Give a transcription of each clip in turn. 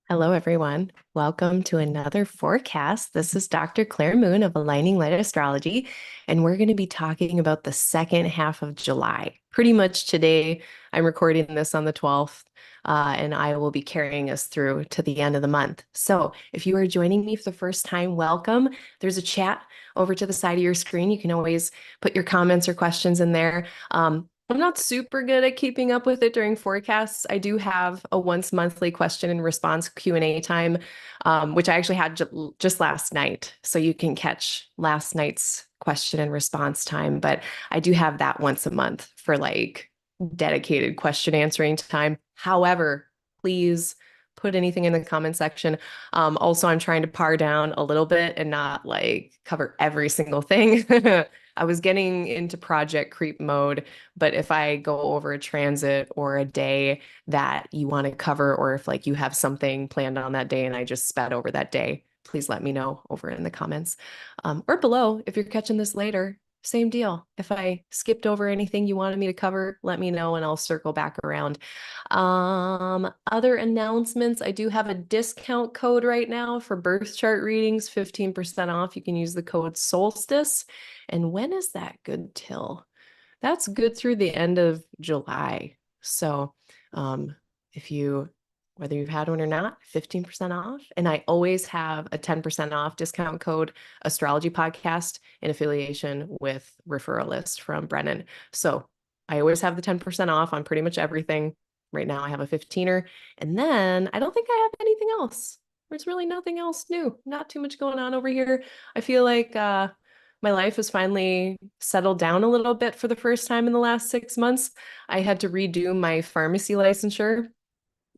Hello, everyone. Welcome to another forecast. This is Dr. Claire Moon of Aligning Light Astrology, and we're going to be talking about the second half of July. Pretty much today, I'm recording this on the 12th, and I will be carrying us through to the end of the month. So if you are joining me for the first time, welcome. There's a chat over to the side of your screen. You can always put your comments or questions in there. I'm not super good at keeping up with it during forecasts. I do have a once monthly question and response Q&A time, which I actually had just last night. So you can catch last night's question and response time. But I do have that once a month for like dedicated question answering time. However, please put anything in the comment section. Also, I'm trying to par down a little bit and not like cover every single thing. I was getting into project creep mode, but if I go over a transit or a day that you want to cover, or if like you have something planned on that day and I just sped over that day, please let me know over in the comments, or below if you're catching this later. Same deal. If I skipped over anything you wanted me to cover, let me know and I'll circle back around. Other announcements, I do have a discount code right now for birth chart readings, 15% off. You can use the code solstice. And when is that good till? That's good through the end of July. So, if you, whether you've had one or not, 15% off. And I always have a 10% off discount code Astrology Podcast in affiliation with Referral List from Brennan. So I always have the 10% off on pretty much everything. Right now I have a 15er. And then I don't think I have anything else. There's really nothing else new. Not too much going on over here. I feel like my life has finally settled down a little bit for the first time in the last 6 months. I had to redo my pharmacy licensure,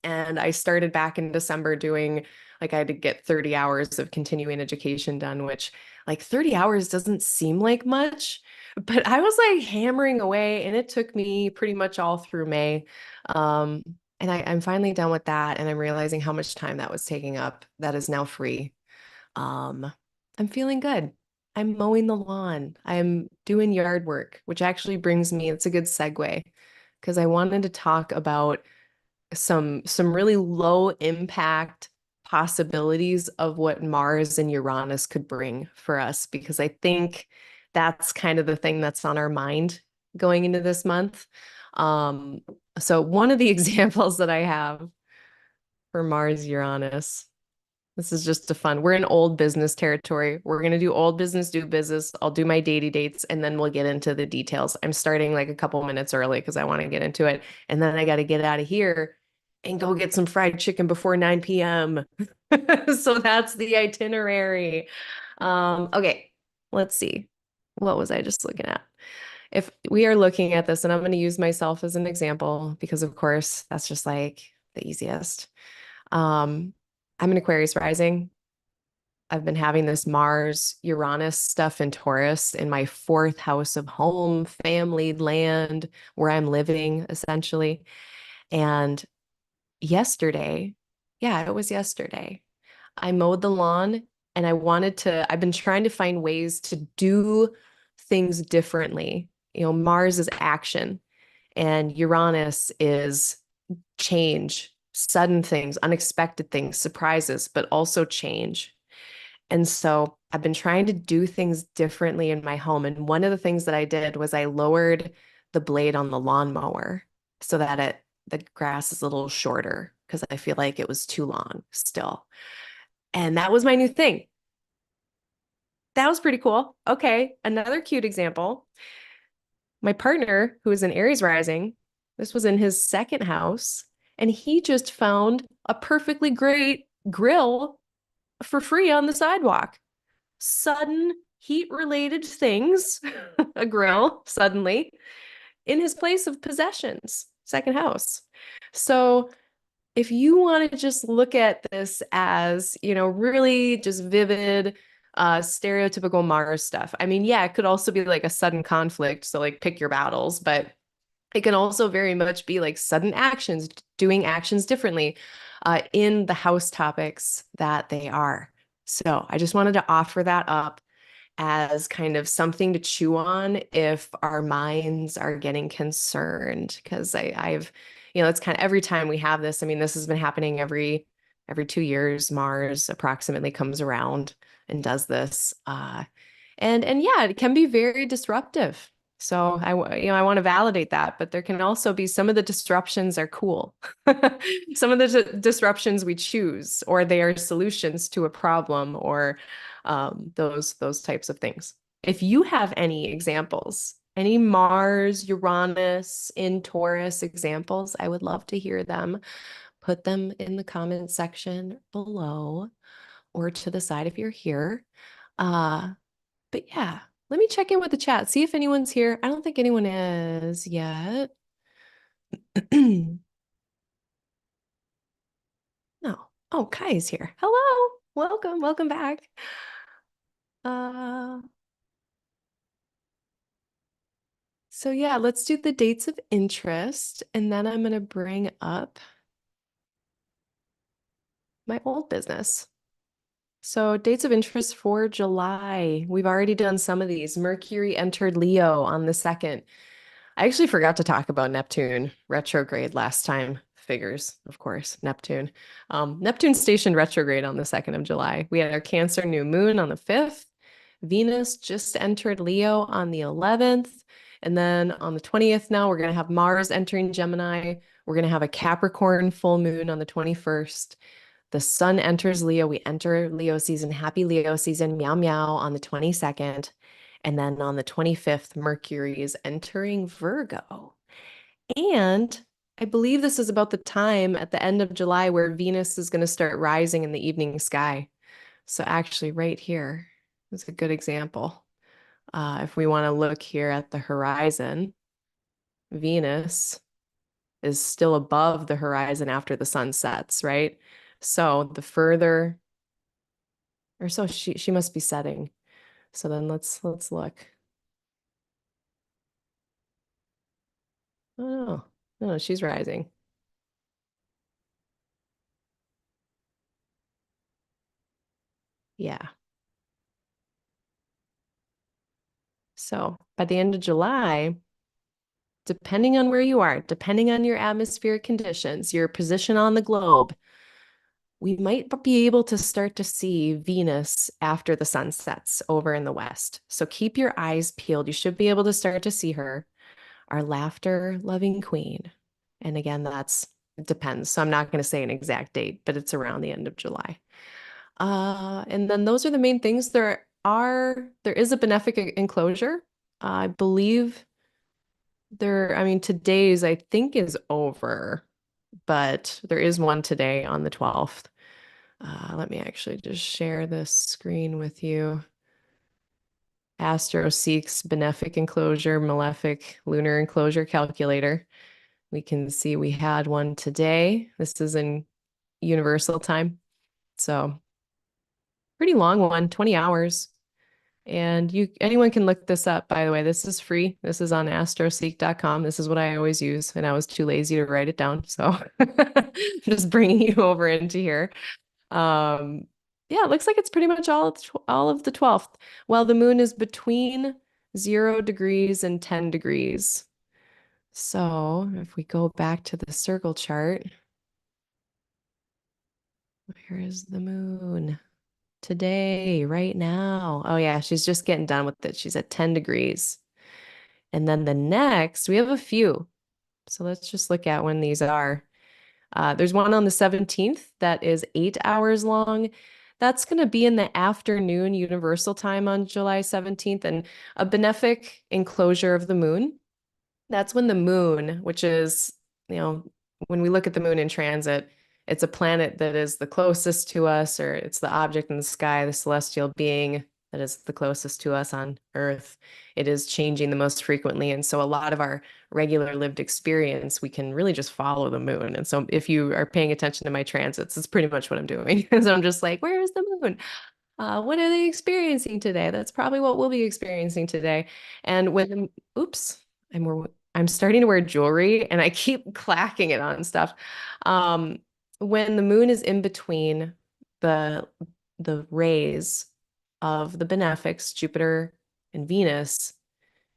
and I started back in December doing, like, I had to get 30 hours of continuing education done, which, like, 30 hours doesn't seem like much, but I was like hammering away, and it took me pretty much all through May. Um, and I'm finally done with that, and I'm realizing how much time that was taking up. That is now free. Um, I'm feeling good. I'm mowing the lawn. I'm doing yard work, which actually brings me, it's a good segue because I wanted to talk about some really low impact possibilities of what Mars and Uranus could bring for us, because I think that's kind of the thing that's on our mind going into this month. Um, so one of the examples that I have for Mars Uranus, this is just a fun. We're in old business territory. We're going to do old business, do business. I'll do my datey dates and then we'll get into the details. I'm starting like a couple minutes early because I want to get into it. And then I got to get out of here and go get some fried chicken before 9 p.m. So that's the itinerary. Okay, let's see. What was I just looking at? If we are looking at this, and I'm going to use myself as an example because, of course, that's just like the easiest. I'm an Aquarius rising. I've been having this Mars, Uranus stuff in Taurus in my fourth house of home, family, land, where I'm living essentially. And yesterday, yeah, it was yesterday, I mowed the lawn and I've been trying to find ways to do things differently. You know, Mars is action and Uranus is change, sudden things, unexpected things, surprises, but also change. And so I've been trying to do things differently in my home. And one of the things that I did was I lowered the blade on the lawnmower so that the grass is a little shorter because I feel like it was too long still. And that was my new thing. That was pretty cool. Okay, another cute example. My partner, who is an Aries rising, this was in his second house, and he just found a perfectly great grill for free on the sidewalk. Sudden heat related things, a grill suddenly in his place of possessions, second house. So if you want to just look at this as, you know, really just vivid, stereotypical Mars stuff. I mean, yeah, it could also be like a sudden conflict. So like pick your battles, but it can also very much be like sudden actions, doing actions differently in the house topics that they are. So I just wanted to offer that up as kind of something to chew on if our minds are getting concerned. Because I've, you know, it's kind of every time we have this, I mean, this has been happening every Every 2 years, Mars approximately comes around and does this. And yeah, it can be very disruptive. So I want to validate that, but there can also be some of the disruptions are cool. Some of the disruptions we choose, or they are solutions to a problem, or those types of things. If you have any examples, any Mars, Uranus in Taurus examples, I would love to hear them. Put them in the comment section below or to the side if you're here. But yeah, let me check in with the chat, see if anyone's here. I don't think anyone is yet. No. Oh, Kai's here. Hello. Welcome back. Uh, so yeah, let's do the dates of interest, and then I'm gonna bring up my old business. So dates of interest for July. We've already done some of these. Mercury entered Leo on the 2nd. I actually forgot to talk about Neptune retrograde last time. Figures, of course, Neptune. Neptune stationed retrograde on the 2nd of July. We had our Cancer new moon on the 5th. Venus just entered Leo on the 11th. And then on the 20th now, we're going to have Mars entering Gemini. We're going to have a Capricorn full moon on the 21st. The sun enters Leo. We enter Leo season. Happy Leo season. Meow meow on the 22nd. And then on the 25th, Mercury is entering Virgo. And I believe this is about the time at the end of July where Venus is going to start rising in the evening sky. So actually right here is a good example. If we want to look here at the horizon, Venus is still above the horizon after the sun sets, right? So the further, or so she must be setting. So then let's look. Oh no, no, she's rising. Yeah. So by the end of July, depending on where you are, depending on your atmospheric conditions, your position on the globe, we might be able to start to see Venus after the sun sets over in the west. So keep your eyes peeled. You should be able to start to see her, our laughter loving queen. And again, it depends. So I'm not going to say an exact date, but it's around the end of July. And then those are the main things. There is a benefic enclosure. I believe I mean, today's I think is over, but there is one today on the 12th. Let me actually just share this screen with you. Astro Seek's Benefic Enclosure, Malefic Lunar Enclosure Calculator. We can see we had one today. This is in universal time. So pretty long one, 20 hours. And anyone can look this up, by the way. This is free. This is on astroseek.com. This is what I always use, and I was too lazy to write it down. So just bringing you over into here. Yeah, it looks like it's pretty much all of the 12th. Well, the moon is between 0 degrees and 10 degrees. So if we go back to the circle chart, where is the moon? Today, right now. Oh yeah, she's just getting done with it. She's at 10 degrees. And then the next, we have a few. So let's just look at when these are. There's one on the 17th that is 8 hours long. That's going to be in the afternoon universal time on July 17th, and a benefic enclosure of the moon. That's when the moon, which is, when we look at the moon in transit, it's a planet that is the closest to us, or it's the object in the sky, the celestial being that is the closest to us on Earth. It is changing the most frequently. And so a lot of our regular lived experience, we can really just follow the moon. And so if you are paying attention to my transits, it's pretty much what I'm doing. So I'm just like, where is the moon? What are they experiencing today? That's probably what we'll be experiencing today. And oops, I'm starting to wear jewelry and I keep clacking it on stuff. Um, when the moon is in between the rays of the benefics, Jupiter and Venus,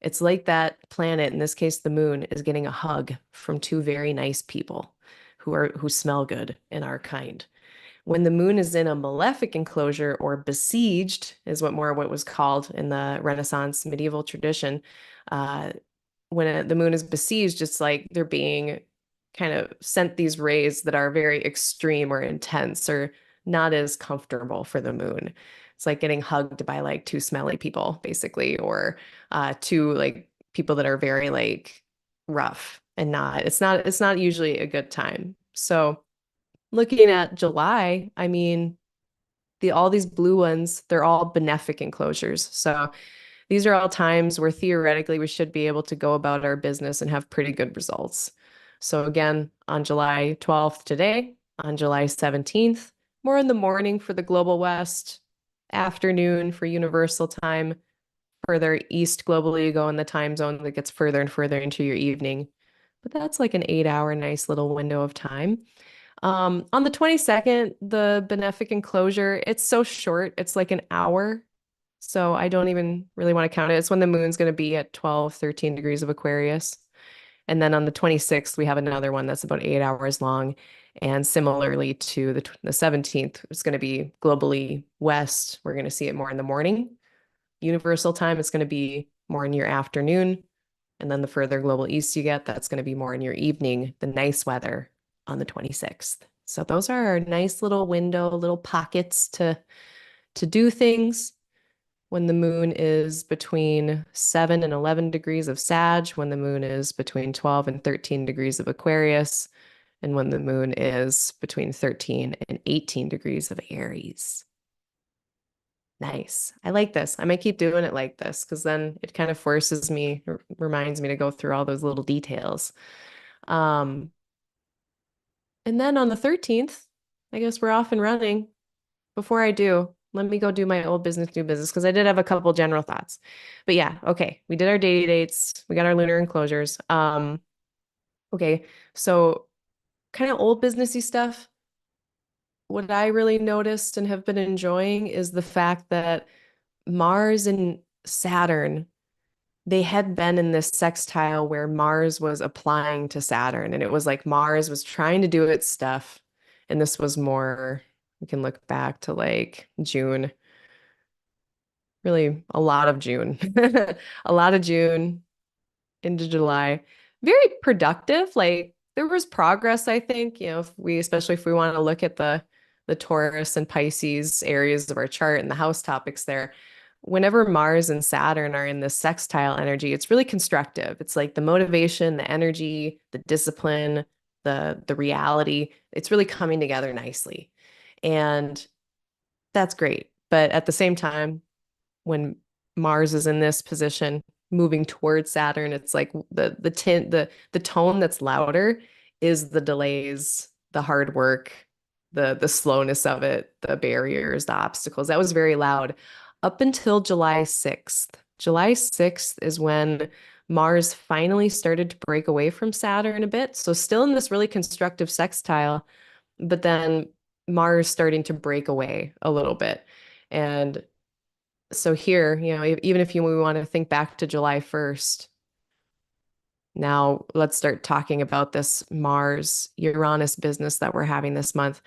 it's like that planet, in this case, the moon, is getting a hug from two very nice people who smell good and are kind. When the moon is in a malefic enclosure or besieged, is what was called in the Renaissance medieval tradition. Uh, when the moon is besieged, it's like they're being kind of sent these rays that are very extreme or intense or not as comfortable for the moon. It's like getting hugged by like two smelly people, basically, or two like people that are very like rough and it's not usually a good time. So looking at July, I mean, all these blue ones, they're all benefic enclosures. So these are all times where theoretically we should be able to go about our business and have pretty good results. So again, on July 12th today, on July 17th, more in the morning for the global west, afternoon for universal time, further east globally you go in the time zone that gets further and further into your evening. But that's like an 8 hour nice little window of time. On the 22nd, the benefic enclosure, it's so short, it's like an hour. So I don't even really want to count it. It's when the moon's going to be at 12, 13 degrees of Aquarius. And then on the 26th, we have another one that's about 8 hours long. And similarly to the 17th, it's going to be globally west. We're going to see it more in the morning. Universal time, it's going to be more in your afternoon. And then the further global east you get, that's going to be more in your evening, the nice weather on the 26th. So those are our nice little window, little pockets to do things when the moon is between 7 and 11 degrees of Sag, when the moon is between 12 and 13 degrees of Aquarius, and when the moon is between 13 and 18 degrees of Aries. Nice. I like this. I might keep doing it like this because then it kind of forces me, reminds me to go through all those little details. Um, and then on the 13th, I guess we're off and running. Before I do, let me go do my old business, new business, because I did have a couple general thoughts. But yeah, okay. We did our daily dates. We got our lunar enclosures. Okay. So kind of old businessy stuff. What I really noticed and have been enjoying is the fact that Mars and Saturn, they had been in this sextile where Mars was applying to Saturn, and it was like Mars was trying to do its stuff. And this was more, we can look back to like June, really a lot of June, a lot of June into July. Very productive. Like there was progress, I think, especially if we want to look at the Taurus and Pisces areas of our chart and the house topics there. Whenever Mars and Saturn are in this sextile energy, it's really constructive. It's like the motivation, the energy, the discipline, the reality. It's really coming together nicely. And that's great. But at the same time, when Mars is in this position, moving towards Saturn, it's like the tone that's louder is the delays, the hard work, the slowness of it, the barriers, the obstacles. That was very loud up until July 6th. July 6th is when Mars finally started to break away from Saturn a bit. So still in this really constructive sextile, but then Mars starting to break away a little bit. And so here, even if we want to think back to July 1st, now let's start talking about this Mars Uranus business that we're having this month.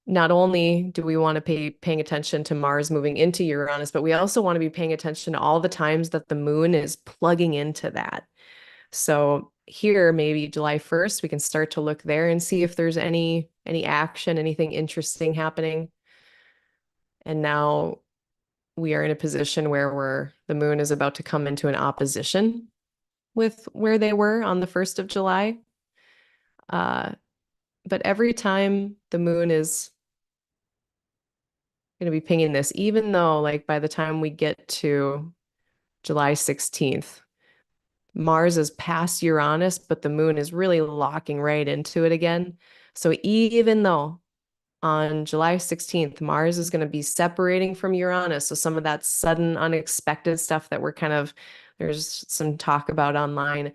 Not only do we want to paying attention to Mars moving into Uranus, but we also want to be paying attention to all the times that the moon is plugging into that. So here, maybe July 1st, we can start to look there and see if there's any action, anything interesting happening. And now we are in a position where the moon is about to come into an opposition with where they were on the 1st of July. But every time the moon is going to be pinging this, even though like by the time we get to July 16th, Mars is past Uranus, but the moon is really locking right into it again. So even though on July 16th, Mars is going to be separating from Uranus. So some of that sudden, unexpected stuff that there's some talk about online.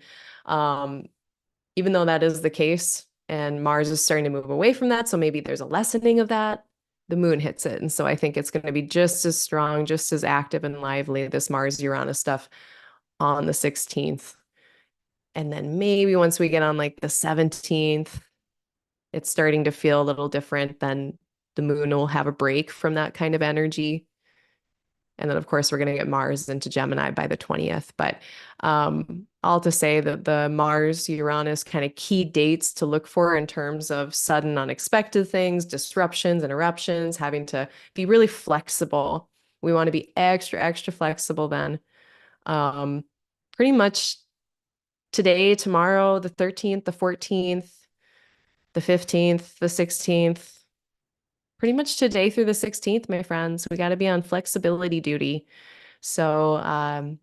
Even though that is the case and Mars is starting to move away from that, so maybe there's a lessening of that, the moon hits it. And so I think it's going to be just as strong, just as active and lively, this Mars-Uranus stuff on the 16th. And then maybe once we get on like the 17th, it's starting to feel a little different. Then the moon will have a break from that kind of energy. And then, of course, we're going to get Mars into Gemini by the 20th. But all to say that the Mars Uranus kind of key dates to look for in terms of sudden unexpected things, disruptions, interruptions, having to be really flexible. We want to be extra, extra flexible then. Pretty much today, tomorrow, the 13th, the 14th, the 15th, the 16th, pretty much today through the 16th, my friends. We got to be on flexibility duty. So,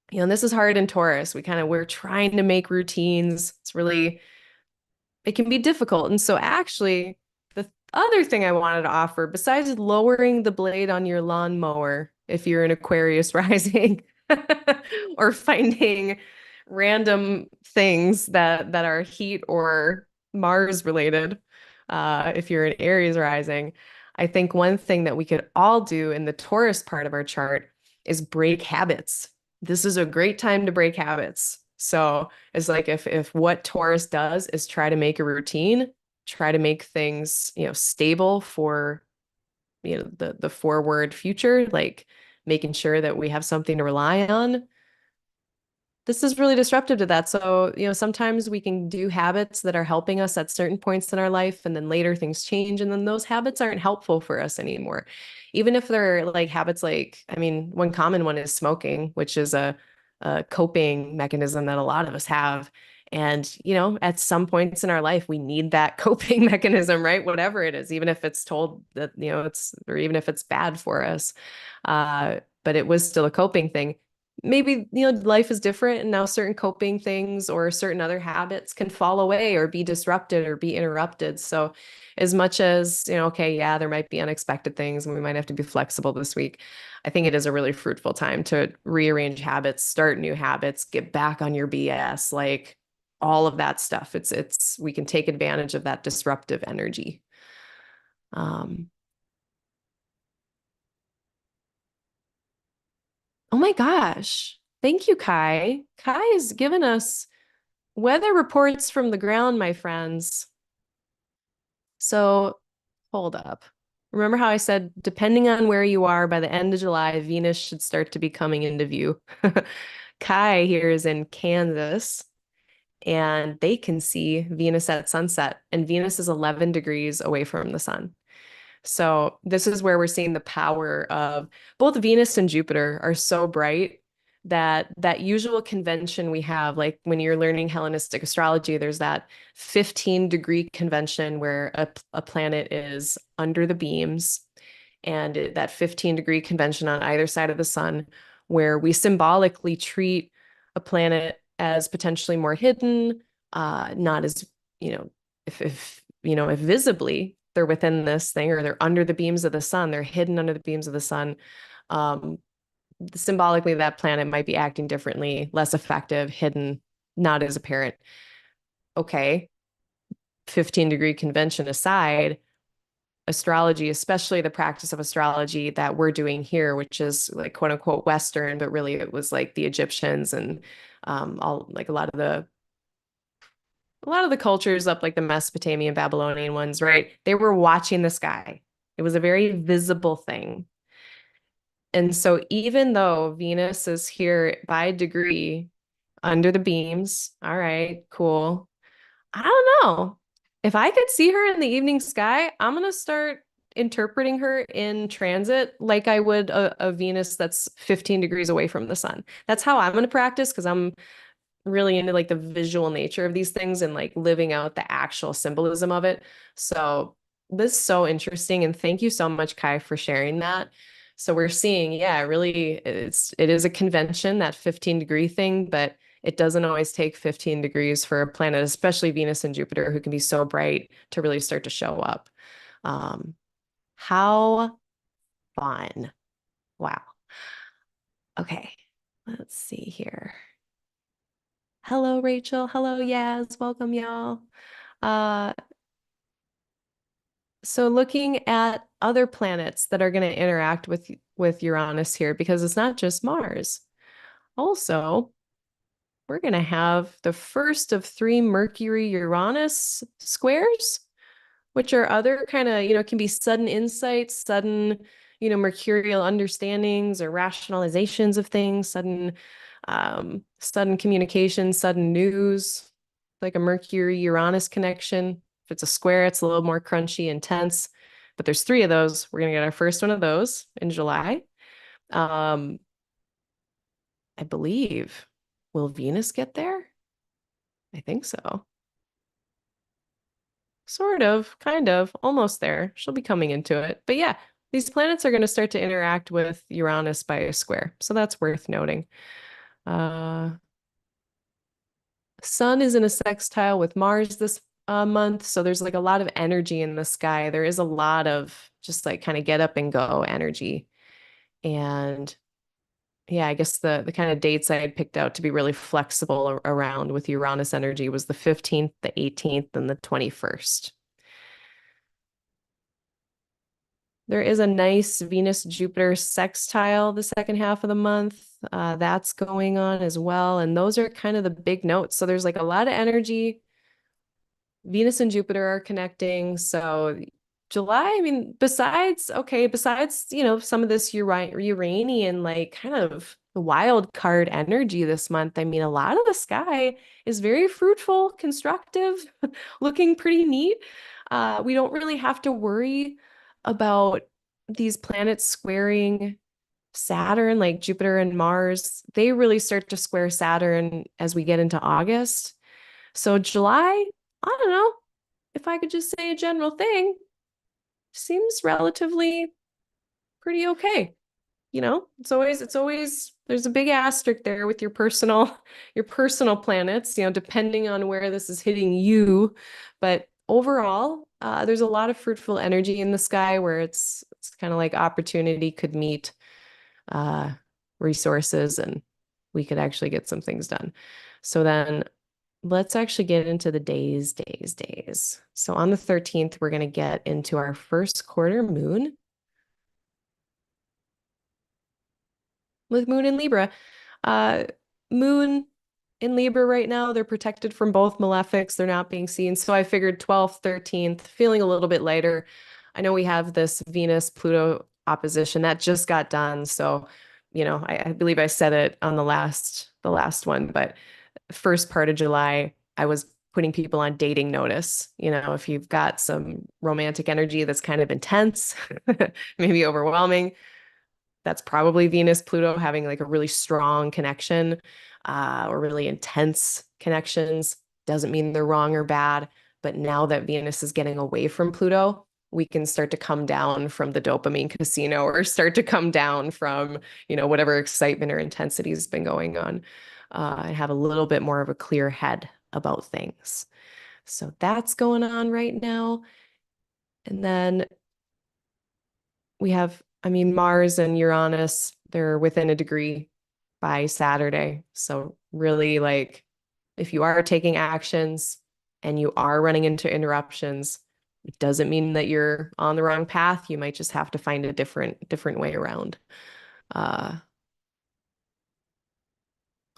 this is hard in Taurus. We're trying to make routines. It can be difficult. And so actually, the other thing I wanted to offer, besides lowering the blade on your lawnmower, if you're an Aquarius rising, or finding random things that are heat or Mars related, if you're an Aries rising, I think one thing that we could all do in the Taurus part of our chart is break habits. This is a great time to break habits. So it's like if what Taurus does is try to make a routine, try to make things, stable for, the forward future, like making sure that we have something to rely on. This is really disruptive to that. So, sometimes we can do habits that are helping us at certain points in our life, and then later things change, and then those habits aren't helpful for us anymore. Even if they're like habits like, I mean, one common one is smoking, which is a coping mechanism that a lot of us have. And, at some points in our life, we need that coping mechanism, right? Whatever it is, even if it's told that, or even if it's bad for us. But it was still a coping thing. Maybe, life is different, and now certain coping things or certain other habits can fall away or be disrupted or be interrupted. So as much as, okay, yeah, there might be unexpected things and we might have to be flexible this week, I think it is a really fruitful time to rearrange habits, start new habits, get back on your BS, like all of that stuff. We can take advantage of that disruptive energy. Oh my gosh. Thank you, Kai. Kai has given us weather reports from the ground, my friends. So hold up. Remember how I said, depending on where you are, by the end of July, Venus should start to be coming into view. Kai here is in Kansas, and they can see Venus at sunset, and Venus is 11 degrees away from the sun. So this is where we're seeing the power of both Venus and Jupiter are so bright that usual convention we have, like when you're learning Hellenistic astrology, there's that 15-degree convention where a planet is under the beams, and that 15-degree convention on either side of the sun, where we symbolically treat a planet as potentially more hidden, not as, if visibly they're within this thing, or they're under the beams of the sun, they're hidden under the beams of the sun. Symbolically, that planet might be acting differently, less effective, hidden, not as apparent. Okay, 15-degree convention aside, astrology, especially the practice of astrology that we're doing here, which is like quote unquote Western, but really it was like the Egyptians and all like a lot of the cultures up like the Mesopotamian, Babylonian ones, right? They were watching the sky. It was a very visible thing. And so even though Venus is here by degree under the beams, all right, cool. I don't know. If I could see her in the evening sky, I'm going to start interpreting her in transit like I would a Venus that's 15 degrees away from the sun. That's how I'm going to practice, because I'm really into like the visual nature of these things and like living out the actual symbolism of it. So this is so interesting. And thank you so much, Kai, for sharing that. So we're seeing, yeah, really it is a convention, that 15-degree thing, but it doesn't always take 15 degrees for a planet, especially Venus and Jupiter, who can be so bright, to really start to show up. How fun. Wow. Okay, let's see here. Hello, Rachel. Hello, Yaz. Welcome, y'all. Uh, so looking at other planets that are going to interact with Uranus here, because it's not just Mars. Also, we're going to have the first of 3 Mercury-Uranus squares which are other kind of, can be sudden insights, sudden, mercurial understandings or rationalizations of things, sudden communication, sudden news, like a Mercury-Uranus connection. If it's a square, it's a little more crunchy and tense. But there's three of those. We're gonna get our first one of those in July. Um, I believe. Will Venus get there? I think so. Sort of, kind of, almost there. She'll be coming into it. But yeah, these planets are going to start to interact with Uranus by a square. So that's worth noting. Uh, Sun is in a sextile with Mars this month. So there's like a lot of energy in the sky. There is a lot of just like kind of get up and go energy. And yeah, I guess the kind of dates I had picked out to be really flexible around with Uranus energy was the 15th, the 18th, and the 21st. There is a nice Venus-Jupiter sextile the second half of the month. That's going on as well. And those are kind of the big notes. So there's like a lot of energy. Venus and Jupiter are connecting. So July, I mean, besides, some of this Uranian, like kind of the wild card energy this month, I mean, a lot of the sky is very fruitful, constructive, looking pretty neat. We don't really have to worry about these planets squaring Saturn, like Jupiter and Mars. They really start to square Saturn as we get into August. So July, I don't know if I could just say a general thing, seems relatively pretty okay. It's always there's a big asterisk there with your personal planets, depending on where this is hitting you. But overall, there's a lot of fruitful energy in the sky where it's kind of like opportunity could meet uh, resources and we could actually get some things done. So then let's actually get into the days. So on the 13th, we're going to get into our first quarter moon with Moon in Libra. Uh, Moon in Libra right now, they're protected from both malefics. They're not being seen. So I figured 12th, 13th, feeling a little bit lighter. I know we have this Venus-Pluto opposition that just got done. So, I believe I said it on the last one, but first part of July, I was putting people on dating notice. If you've got some romantic energy that's kind of intense, maybe overwhelming, that's probably Venus, Pluto having like a really strong connection or really intense connections. Doesn't mean they're wrong or bad, but now that Venus is getting away from Pluto, we can start to come down from the dopamine casino or start to come down from, whatever excitement or intensity has been going on and have a little bit more of a clear head about things. So that's going on right now. And then we have, I mean, Mars and Uranus, they're within a degree by Saturday. So really like if you are taking actions and you are running into interruptions, it doesn't mean that you're on the wrong path. You might just have to find a different way around. Uh,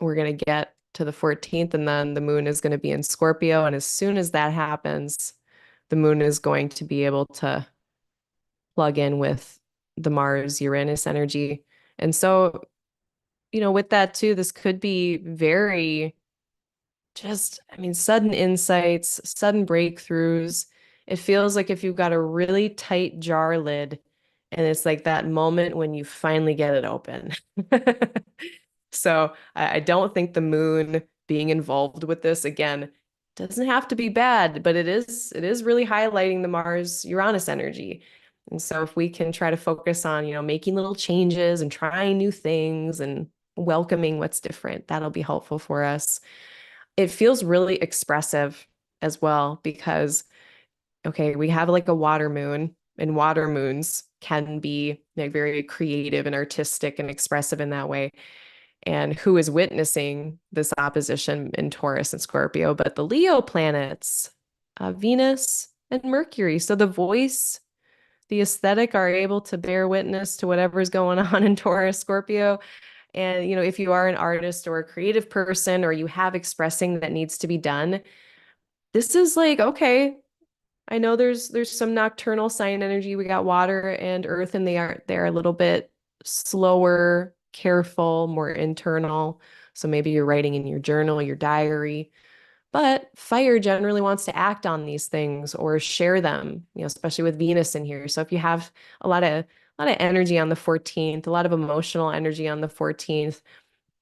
we're going to get to the 14th and then the moon is going to be in Scorpio. And as soon as that happens, the moon is going to be able to plug in with the Mars Uranus energy. And so, with that too, this could be very sudden insights, sudden breakthroughs. It feels like if you've got a really tight jar lid and it's like that moment when you finally get it open. So I don't think the moon being involved with this again doesn't have to be bad, but it is really highlighting the Mars Uranus energy. And so if we can try to focus on, making little changes and trying new things and welcoming what's different, that'll be helpful for us. It feels really expressive as well because, okay, we have like a water moon, and water moons can be like very creative and artistic and expressive in that way. And who is witnessing this opposition in Taurus and Scorpio, but the Leo planets, Venus and Mercury. So the voice, the aesthetic are able to bear witness to whatever's going on in Taurus, Scorpio. And, if you are an artist or a creative person or you have expressing that needs to be done, this is like, okay, I know there's some nocturnal sign energy. We got water and earth, and they're a little bit slower, careful, more internal. So maybe you're writing in your journal, your diary. But fire generally wants to act on these things or share them, especially with Venus in here. So if you have a lot of energy on the 14th, a lot of emotional energy on the 14th,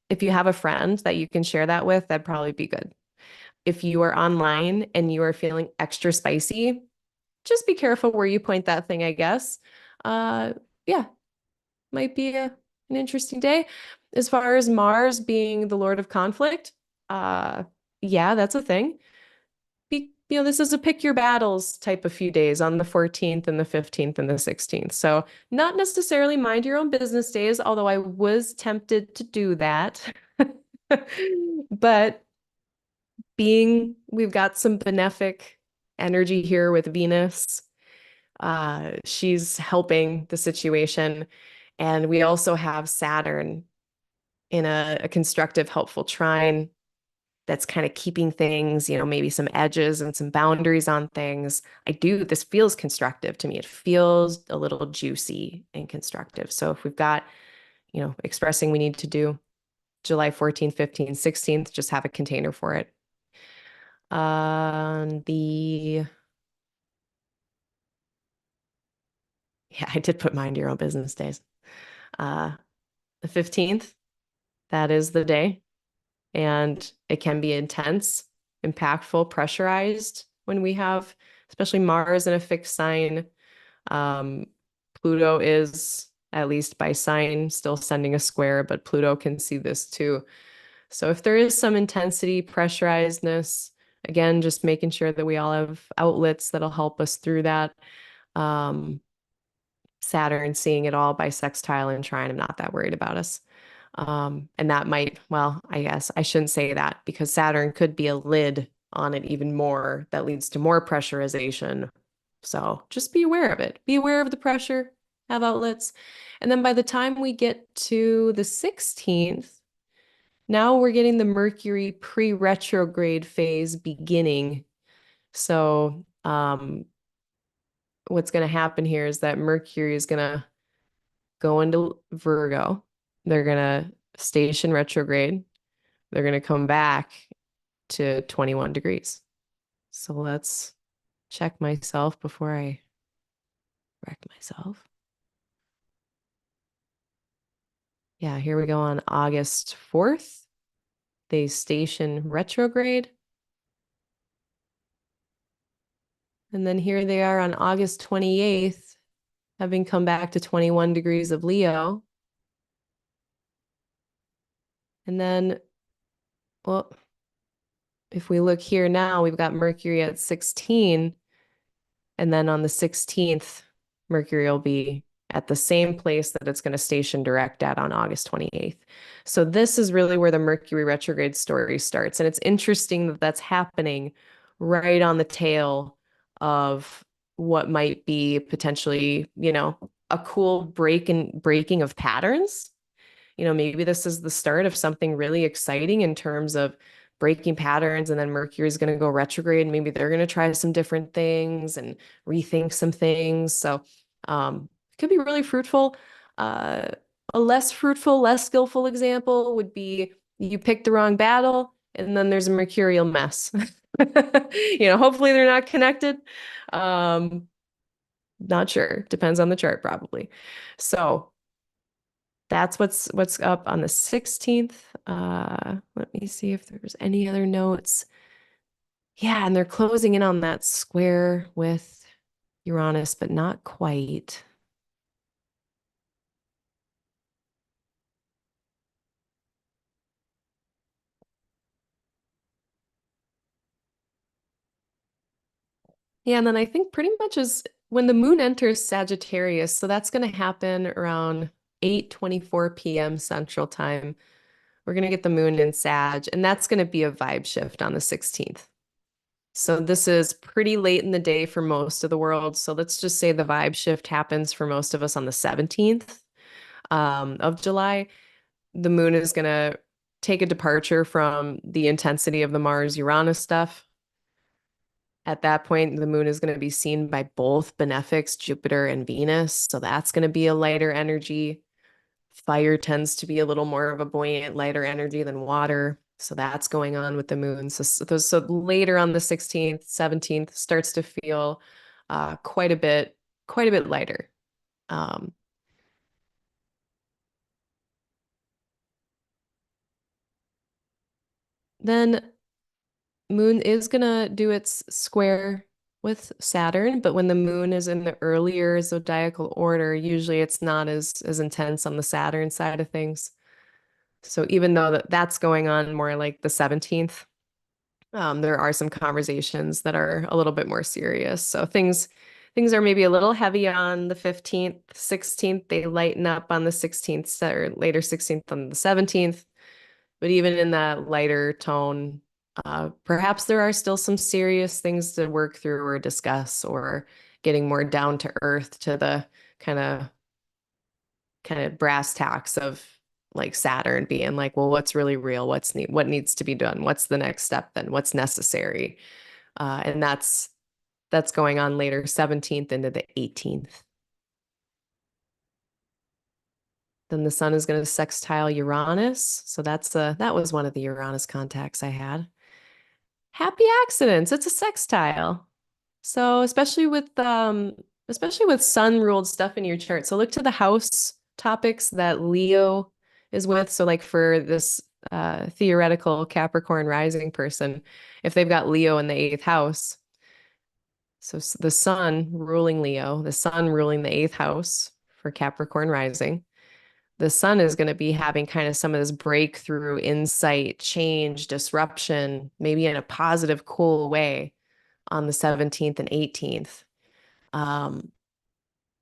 if you have a friend that you can share that with, that'd probably be good. If you are online and you are feeling extra spicy, just be careful where you point that thing, I guess. Uh, yeah, might be an interesting day. As far as Mars being the Lord of Conflict, uh, yeah, that's a thing. This is a pick your battles type of few days on the 14th and the 15th and the 16th. So not necessarily mind your own business days, although I was tempted to do that. But we've got some benefic energy here with Venus. She's helping the situation. And we also have Saturn in a constructive, helpful trine that's kind of keeping things, maybe some edges and some boundaries on things. This feels constructive to me. It feels a little juicy and constructive. So if we've got, expressing we need to do July 14th, 15th, 16th, just have a container for it. The Yeah, I did put mind your own business days. Uh, the 15th, that is the day. And it can be intense, impactful, pressurized when we have, especially Mars in a fixed sign. Um, Pluto is, at least by sign, still sending a square, but Pluto can see this too. So if there is some intensity, pressurizedness, again, just making sure that we all have outlets that'll help us through that. Um, Saturn seeing it all by sextile and trine, I'm not that worried about us. And that might, well, I guess I shouldn't say that because Saturn could be a lid on it even more that leads to more pressurization. So just be aware of it. Be aware of the pressure, have outlets. And then by the time we get to the 16th, now we're getting the Mercury pre-retrograde phase beginning. So what's going to happen here is that Mercury is going to go into Virgo. They're going to station retrograde. They're going to come back to 21 degrees. So let's check myself before I wreck myself. Yeah, here we go on August 4th. They station retrograde. And then here they are on August 28th, having come back to 21 degrees of Leo. And then, well, if we look here now, we've got Mercury at 16. And then on the 16th, Mercury will be at the same place that it's going to station direct at on August 28th. So this is really where the Mercury retrograde story starts. And it's interesting that that's happening right on the tail of what might be potentially, a cool breaking of patterns. Maybe this is the start of something really exciting in terms of breaking patterns, and then Mercury is going to go retrograde. Maybe they're going to try some different things and rethink some things. So it could be really fruitful. Uh, a less fruitful, less skillful example would be you picked the wrong battle, and then there's a mercurial mess. Hopefully they're not connected. Not sure. Depends on the chart, probably. So that's what's up on the 16th. Let me see if there's any other notes. Yeah, and they're closing in on that square with Uranus, but not quite. Yeah, and then I think pretty much is when the moon enters Sagittarius, so that's going to happen around 8:24 p.m. Central Time. We're going to get the moon in Sag, and that's going to be a vibe shift on the 16th. So this is pretty late in the day for most of the world. So let's just say the vibe shift happens for most of us on the 17th of July. The moon is going to take a departure from the intensity of the Mars Uranus stuff. At that point, the moon is going to be seen by both benefics, Jupiter and Venus. So that's going to be a lighter energy. Fire tends to be a little more of a buoyant, lighter energy than water. So that's going on with the moon. So later on the 16th, 17th starts to feel quite a bit lighter. Um, then moon is gonna do its square with Saturn, but when the moon is in the earlier zodiacal order, usually it's not as intense on the Saturn side of things. So even though that's going on more like the 17th, there are some conversations that are a little bit more serious. So things are maybe a little heavy on the 15th, 16th. They lighten up on the 16th or later 16th on the 17th. But even in that lighter tone, perhaps there are still some serious things to work through or discuss, or getting more down to earth to the kind of brass tacks of like Saturn being like, well, what's really real? What needs to be done? What's the next step then? What's necessary? And that's going on later, 17th into the 18th. Then the sun is going to sextile Uranus. So that was one of the Uranus contacts I had. Happy accidents. It's a sextile. So especially with sun ruled stuff in your chart. So look to the house topics that Leo is with. So like for this theoretical Capricorn rising person, if they've got Leo in the eighth house, so the sun ruling Leo, the sun ruling the eighth house for Capricorn rising, the sun is going to be having kind of some of this breakthrough, insight, change, disruption, maybe in a positive, cool way on the 17th and 18th. Um,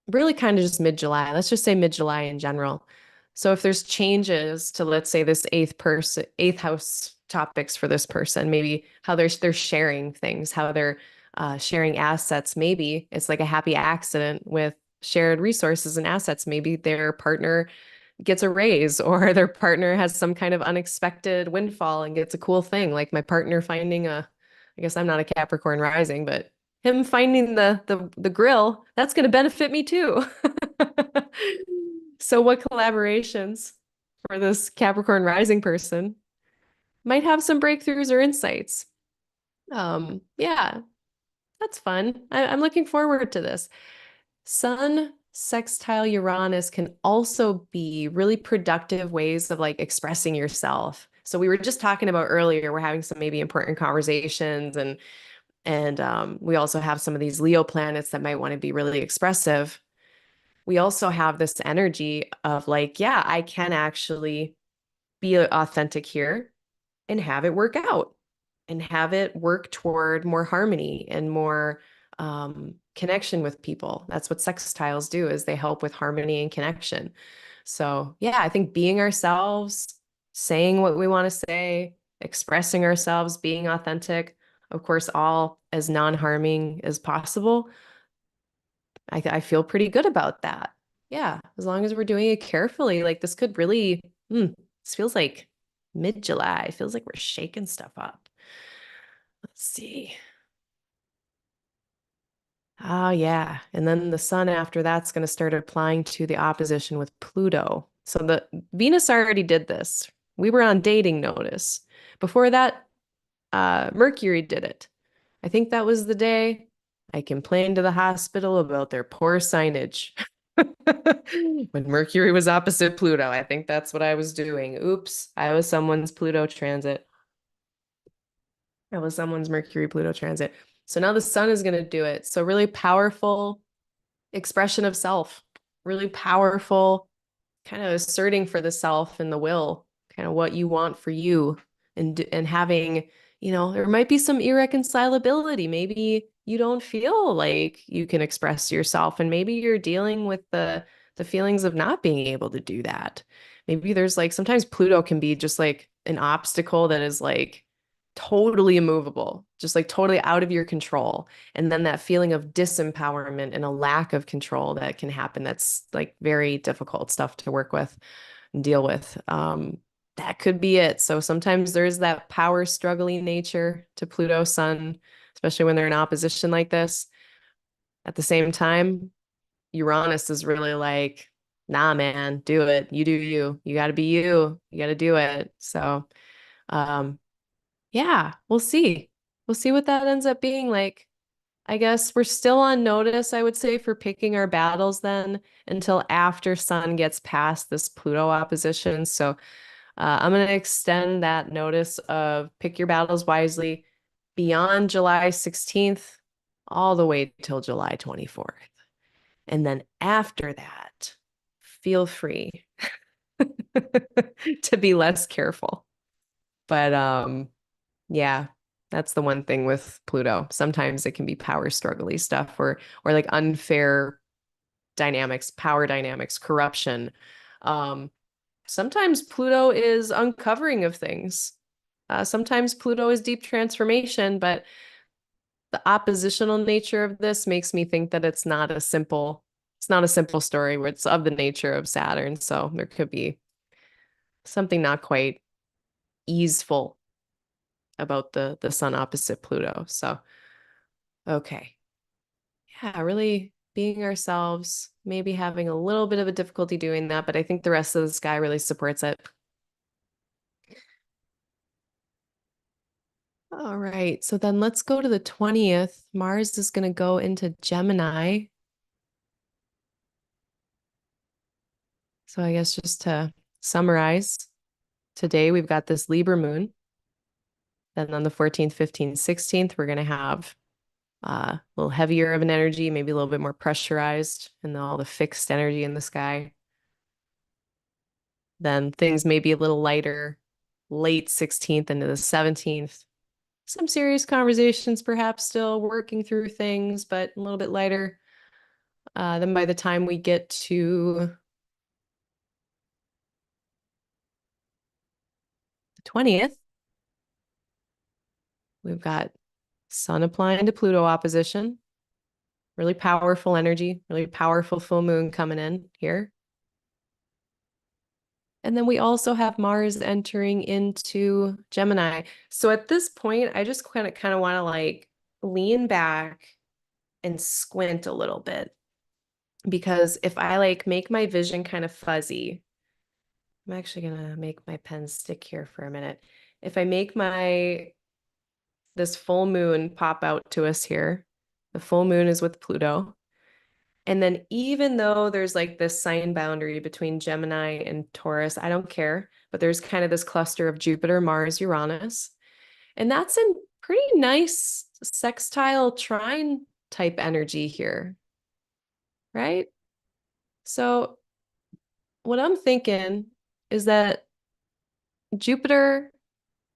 really kind of just mid-July. Let's just say mid-July in general. So if there's changes to, let's say, this eighth house topics for this person, maybe how they're sharing things, how they're sharing assets. Maybe it's like a happy accident with shared resources and assets. Maybe their partner gets a raise, or their partner has some kind of unexpected windfall and gets a cool thing, like my partner finding I guess I'm not a Capricorn rising, but him finding the grill, that's going to benefit me too. So what collaborations for this Capricorn rising person might have some breakthroughs or insights? Yeah, that's fun. I'm looking forward to this. Sun sextile Uranus can also be really productive ways of like expressing yourself. So we were just talking about earlier, we're having some maybe important conversations, and we also have some of these Leo planets that might want to be really expressive. We also have this energy of like, yeah, I can actually be authentic here and have it work out and have it work toward more harmony and more connection with people. That's what sextiles do, is they help with harmony and connection. So yeah, I think being ourselves, saying what we want to say, expressing ourselves, being authentic, of course, all as non-harming as possible. I feel pretty good about that. Yeah, as long as we're doing it carefully, like this could really, this feels like mid-July. It feels like we're shaking stuff up. Let's see. Oh, yeah. And then the sun after that's going to start applying to the opposition with Pluto. So the Venus already did this. We were on dating notice. Before that, Mercury did it. I think that was the day I complained to the hospital about their poor signage. When Mercury was opposite Pluto, I think that's what I was doing. Oops, I was someone's Pluto transit. That was someone's Mercury Pluto transit. So now the sun is going to do it. So really powerful expression of self, really powerful kind of asserting for the self and the will, kind of what you want for you, and having, there might be some irreconcilability. Maybe you don't feel like you can express yourself, and maybe you're dealing with the feelings of not being able to do that. Maybe there's like sometimes Pluto can be just like an obstacle that is like totally immovable, just like totally out of your control. And then that feeling of disempowerment and a lack of control that can happen, that's like very difficult stuff to work with and deal with. That could be it. So sometimes there's that power struggling nature to Pluto sun, especially when they're in opposition like this. At the same time, Uranus is really like, nah, man, do it. You do you. You got to be you. You got to do it. So, um, yeah, we'll see. We'll see what that ends up being like. I guess we're still on notice, I would say, for picking our battles then until after Sun gets past this Pluto opposition. So, I'm going to extend that notice of pick your battles wisely beyond July 16th all the way till July 24th. And then after that, feel free to be less careful. But yeah, that's the one thing with Pluto. Sometimes it can be power struggly stuff or like unfair dynamics, power dynamics, corruption. Um, Sometimes Pluto is uncovering of things. Sometimes Pluto is deep transformation, but the oppositional nature of this makes me think that it's not a simple story where it's of the nature of Saturn. So there could be something not quite easeful about the sun opposite Pluto. So, okay. Yeah, really being ourselves, maybe having a little bit of a difficulty doing that, but I think the rest of the sky really supports it. All right, so then let's go to the 20th. Mars is going to go into Gemini. So I guess just to summarize, today we've got this Libra moon. Then on the 14th, 15th, 16th, we're going to have a little heavier of an energy, maybe a little bit more pressurized, and all the fixed energy in the sky. Then things may be a little lighter, late 16th into the 17th. Some serious conversations, perhaps still working through things, but a little bit lighter. Then by the time we get to the 20th, we've got Sun applying to Pluto opposition. Really powerful energy, really powerful full moon coming in here. And then we also have Mars entering into Gemini. So at this point, I just kind of want to like lean back and squint a little bit. Because if I like make my vision kind of fuzzy, I'm actually gonna make my pen stick here for a minute. If I make this full moon pop out to us here, the full moon is with Pluto. And then even though there's like this sign boundary between Gemini and Taurus, I don't care, but there's kind of this cluster of Jupiter, Mars, Uranus. And that's in pretty nice sextile trine type energy here, right? So what I'm thinking is that Jupiter,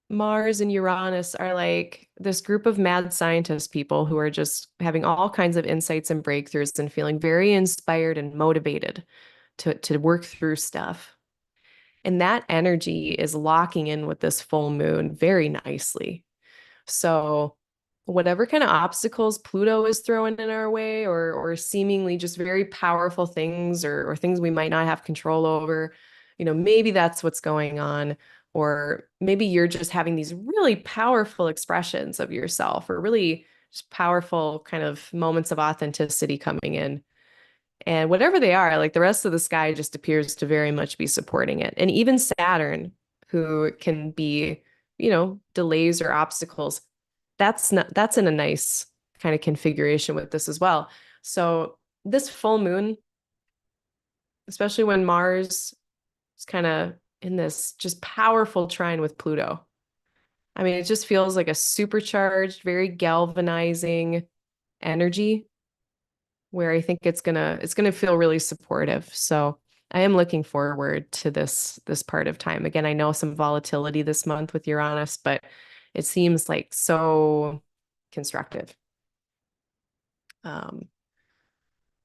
Mars, and Uranus are like this group of mad scientist people who are just having all kinds of insights and breakthroughs and feeling very inspired and motivated to work through stuff. And that energy is locking in with this full moon very nicely. So whatever kind of obstacles Pluto is throwing in our way or seemingly just very powerful things or things we might not have control over, maybe that's what's going on. Or maybe you're just having these really powerful expressions of yourself or really just powerful kind of moments of authenticity coming in. And whatever they are, like the rest of the sky just appears to very much be supporting it. And even Saturn, who can be, delays or obstacles, that's in a nice kind of configuration with this as well. So this full moon, especially when Mars is kind of in this just powerful trine with Pluto. I mean, it just feels like a supercharged, very galvanizing energy where I think it's gonna feel really supportive. So I am looking forward to this part of time. Again, I know some volatility this month with Uranus, but it seems like so constructive. Um,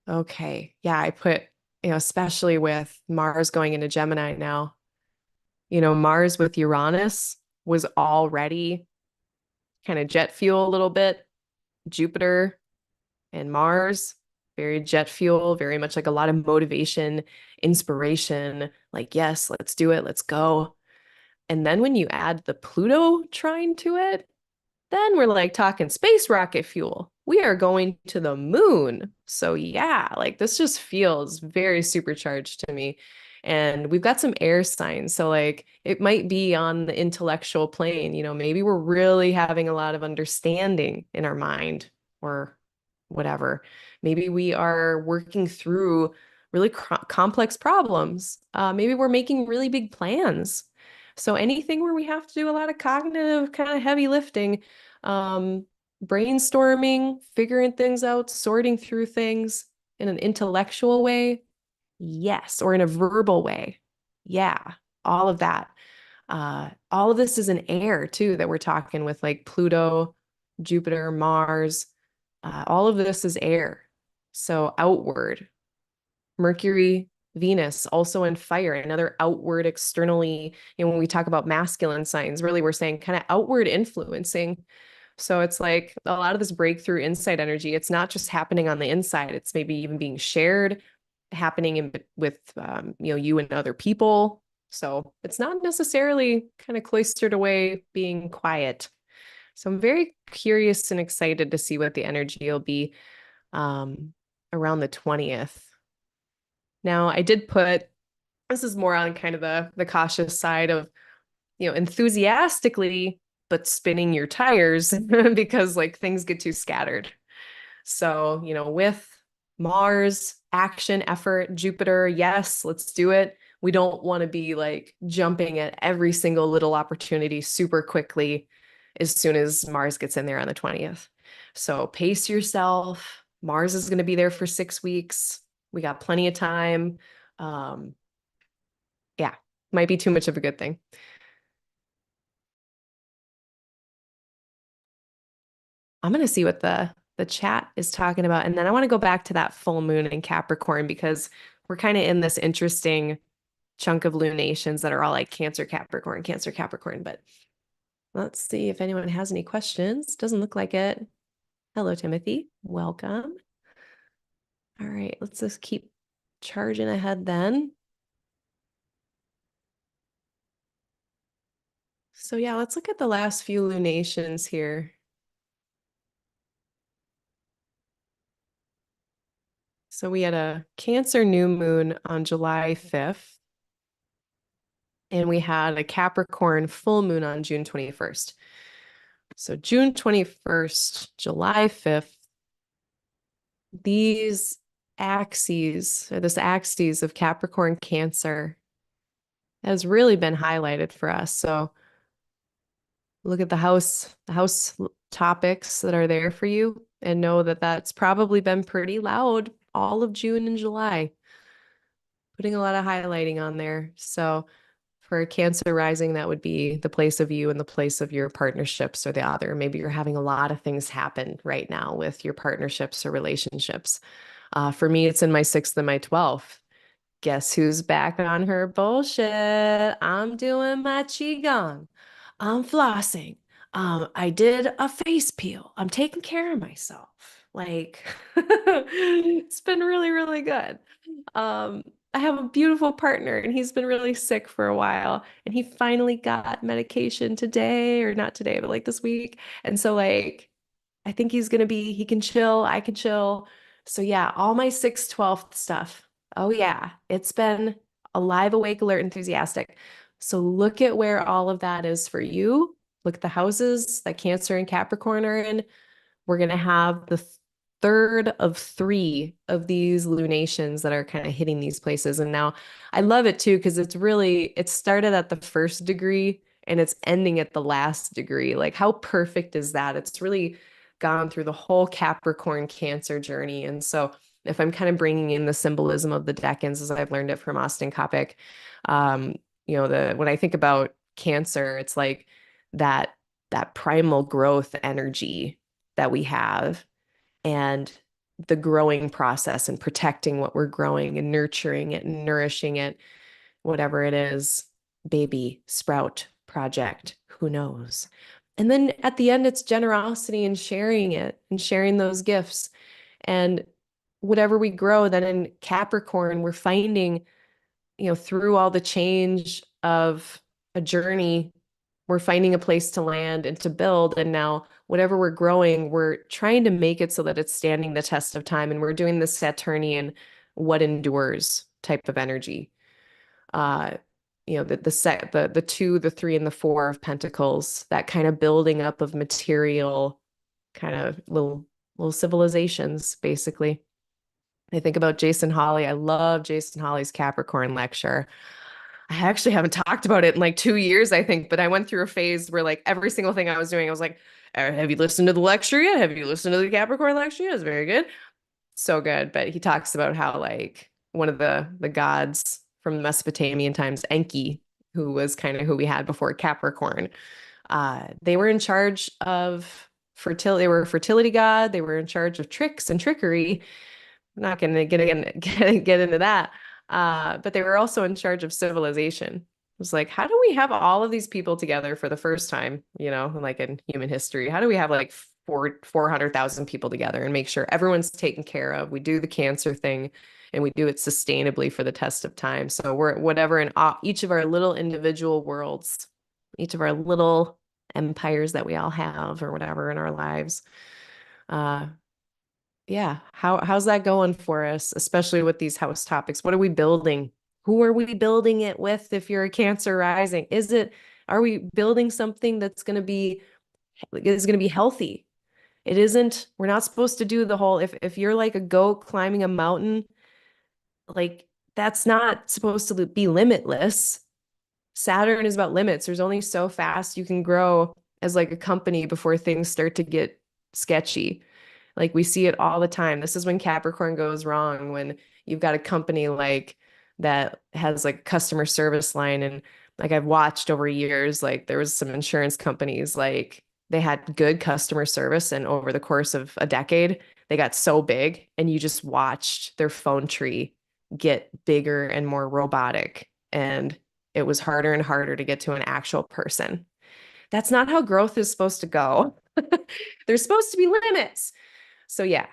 okay. Yeah, I put, especially with Mars going into Gemini now, Mars with Uranus was already kind of jet fuel a little bit. Jupiter and Mars, very jet fuel, very much like a lot of motivation, inspiration, like, yes, let's do it, let's go. And then when you add the Pluto trine to it, Then we're like talking space rocket fuel. We are going to the moon. So yeah, like this just feels very supercharged to me. And we've got some air signs. So like it might be on the intellectual plane, maybe we're really having a lot of understanding in our mind or whatever. Maybe we are working through really complex problems. Maybe we're making really big plans. So anything where we have to do a lot of cognitive kind of heavy lifting, um, brainstorming, figuring things out, sorting through things in an intellectual way, yes, or in a verbal way. Yeah, all of that. All of this is in air too, that we're talking with like Pluto, Jupiter, Mars. All of this is air. So outward, Mercury, Venus, also in fire, another outward, externally, when we talk about masculine signs, really we're saying kind of outward influencing. So it's like a lot of this breakthrough insight energy, it's not just happening on the inside, it's maybe even being shared, happening with you and other people. So it's not necessarily kind of cloistered away, being quiet. So I'm very curious and excited to see what the energy will be um, around the 20th. Now, I did put, this is more on kind of the cautious side of, enthusiastically, but spinning your tires because like things get too scattered. So, with Mars, action, effort, Jupiter, yes, let's do it. We don't want to be like jumping at every single little opportunity super quickly as soon as Mars gets in there on the 20th. So pace yourself. Mars is going to be there for 6 weeks. We got plenty of time. Um, yeah, might be too much of a good thing. I'm going to see what the chat is talking about. And then I want to go back to that full moon in Capricorn because we're kind of in this interesting chunk of lunations that are all like Cancer, Capricorn. But let's see if anyone has any questions. Doesn't look like it. Hello, Timothy. Welcome. All right, let's just keep charging ahead then. So yeah, let's look at the last few lunations here. So we had a Cancer new moon on July 5th, and we had a Capricorn full moon on June 21st. So June 21st, July 5th, these axes, or this axis of Capricorn Cancer has really been highlighted for us. So look at the house topics that are there for you and know that that's probably been pretty loud all of June and July, putting a lot of highlighting on there. So for Cancer rising, that would be the place of you and the place of your partnerships or the other. Maybe you're having a lot of things happen right now with your partnerships or relationships. For me, it's in my 6th and my 12th. Guess who's back on her bullshit? I'm doing my qigong. I'm flossing. I did a face peel. I'm taking care of myself. Like, it's been really, really good. Um, I have a beautiful partner and he's been really sick for a while and he finally got medication today, or not today, but like this week. And so like I think he can chill, I can chill. So yeah, all my 6/12 stuff. Oh yeah, it's been alive, awake, alert, enthusiastic. So look at where all of that is for you. Look at the houses that Cancer and Capricorn are in. We're going to have the third of 3 of these lunations that are kind of hitting these places. And now I love it too, because it started at the first degree and it's ending at the last degree. Like, how perfect is that? It's really gone through the whole Capricorn Cancer journey. And so if I'm kind of bringing in the symbolism of the decans as I've learned it from Austin Coppock, um, when I think about Cancer, it's like that primal growth energy that we have, and the growing process and protecting what we're growing and nurturing it and nourishing it, whatever it is, baby, sprout, project, who knows? And then at the end, it's generosity and sharing it and sharing those gifts. And whatever we grow, then in Capricorn, we're finding, through all the change of a journey, we're finding a place to land and to build. And now whatever we're growing, we're trying to make it so that it's standing the test of time. And we're doing the Saturnian what endures type of energy. Uh, the two, the three, and the four of Pentacles, that kind of building up of material, kind of little civilizations, basically. I think about Jason Hawley. I love Jason Hawley's Capricorn lecture. I actually haven't talked about it in like 2 years, I think, but I went through a phase where like every single thing I was doing, I was like, have you listened to the lecture yet? Have you listened to the Capricorn lecture yet? It's very good. So good. But he talks about how like one of the gods from the Mesopotamian times, Enki, who was kind of who we had before Capricorn, they were in charge of fertility. They were a fertility god. They were in charge of tricks and trickery. I'm not going to get into that. But they were also in charge of civilization. It was like, how do we have all of these people together for the first time, like in human history? How do we have like 400,000 people together and make sure everyone's taken care of? We do the cancer thing and we do it sustainably for the test of time. So we're whatever in each of our little individual worlds, each of our little empires that we all have or whatever in our lives. Uh, yeah. How's that going for us, especially with these house topics? What are we building? Who are we building it with if you're a Cancer rising? Are we building something is going to be healthy? It isn't, we're not supposed to do the whole, if you're like a goat climbing a mountain, like that's not supposed to be limitless. Saturn is about limits. There's only so fast you can grow as like a company before things start to get sketchy. Like we see it all the time. This is when Capricorn goes wrong, when you've got a company like that has like customer service line. And like I've watched over years, like there was some insurance companies, like they had good customer service. And over the course of a decade, they got so big and you just watched their phone tree get bigger and more robotic. And it was harder and harder to get to an actual person. That's not how growth is supposed to go. There's supposed to be limits. So yeah,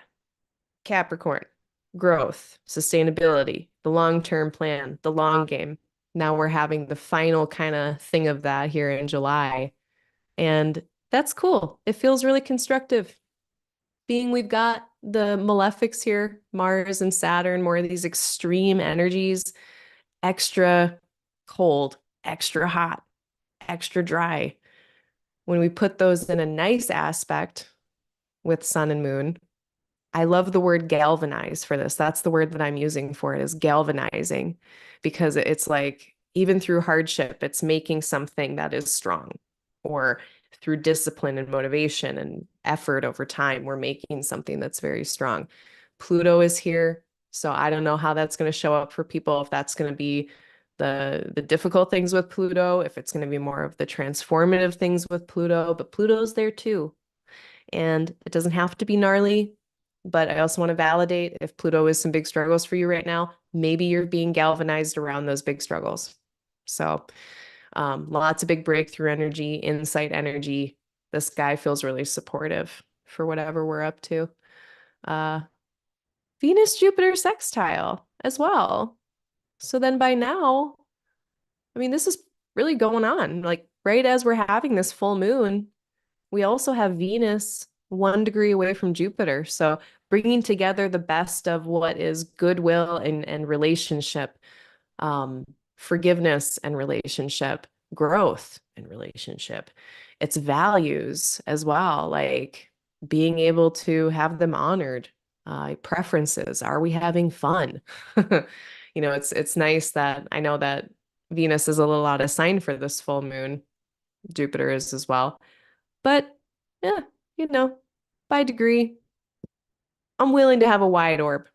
Capricorn, growth, sustainability, the long-term plan, the long game. Now we're having the final kind of thing of that here in July. And that's cool. It feels really constructive. Being we've got the malefics here, Mars and Saturn, more of these extreme energies, extra cold, extra hot, extra dry. When we put those in a nice aspect with sun and moon, I love the word galvanize for this. That's the word that I'm using for it, is galvanizing, because it's like even through hardship, it's making something that is strong, or through discipline and motivation and effort over time, we're making something that's very strong. Pluto is here. So I don't know how that's going to show up for people, if that's going to be the difficult things with Pluto, if it's going to be more of the transformative things with Pluto, but Pluto's there too. And it doesn't have to be gnarly, but I also want to validate if Pluto is some big struggles for you right now, maybe you're being galvanized around those big struggles. So lots of big breakthrough energy, insight energy. This guy feels really supportive for whatever we're up to. Uh, Venus, Jupiter sextile as well. So then by now, I mean, this is really going on. Like right as we're having this full moon, we also have Venus 1 degree away from Jupiter. So bringing together the best of what is goodwill and relationship, forgiveness and relationship, growth and relationship. It's values as well, like being able to have them honored, preferences. Are we having fun? It's nice that I know that Venus is a little out of sign for this full moon. Jupiter is as well. But yeah, by degree, I'm willing to have a wide orb.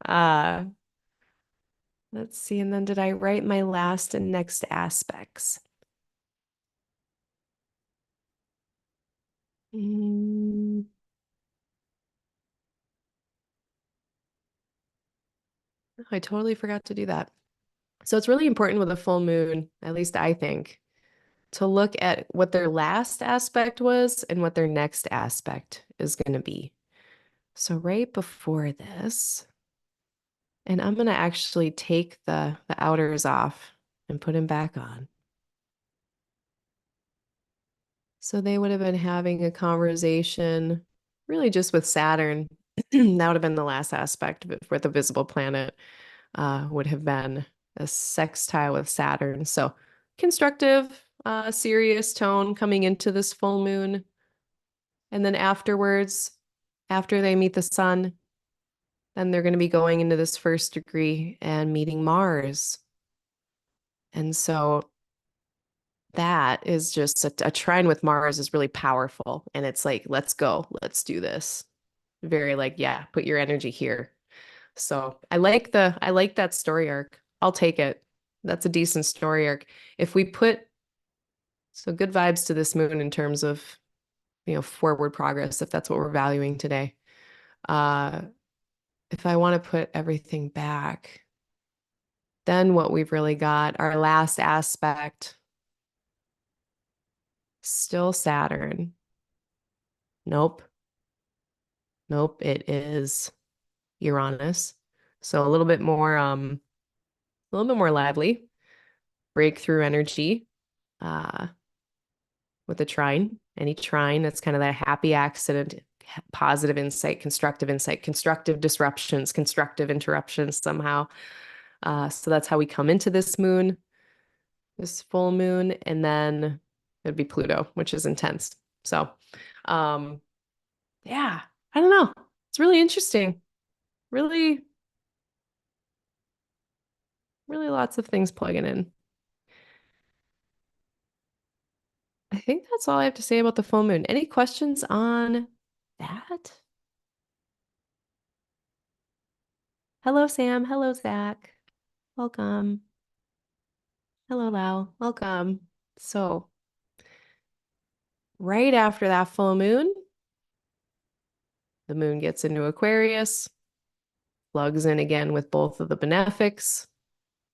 uh, let's see. And then did I write my last and next aspects? Mm, I totally forgot to do that. So it's really important with a full moon, at least I think, to look at what their last aspect was and what their next aspect is going to be. So right before this, and I'm going to actually take the outers off and put them back on. So they would have been having a conversation really just with Saturn. That would have been the last aspect of it where the visible planet would have been a sextile with Saturn. So constructive, serious tone coming into this full moon. And then afterwards, after they meet the sun, then they're going to be going into this first degree and meeting Mars. And so that is just a trine with Mars is really powerful. And it's like, let's go, let's do this. Very like, yeah, put your energy here. So I like that story arc. I'll take it. That's a decent story arc. If we put so good vibes to this moon in terms of, forward progress, if that's what we're valuing today. Uh, if I want to put everything back, then what we've really got, our last aspect, still Saturn. Nope. Nope, it is Uranus. So a little bit more lively, breakthrough energy, with a trine. Any trine, that's kind of that happy accident, positive insight, constructive disruptions, constructive interruptions somehow. So that's how we come into this moon, this full moon, and then it'd be Pluto, which is intense. So, um, yeah, I don't know. It's really interesting. Really, really lots of things plugging in. I think that's all I have to say about the full moon. Any questions on that? Hello, Sam. Hello, Zach. Welcome. Hello, Lau. Welcome. So, right after that full moon, the moon gets into Aquarius, plugs in again with both of the benefics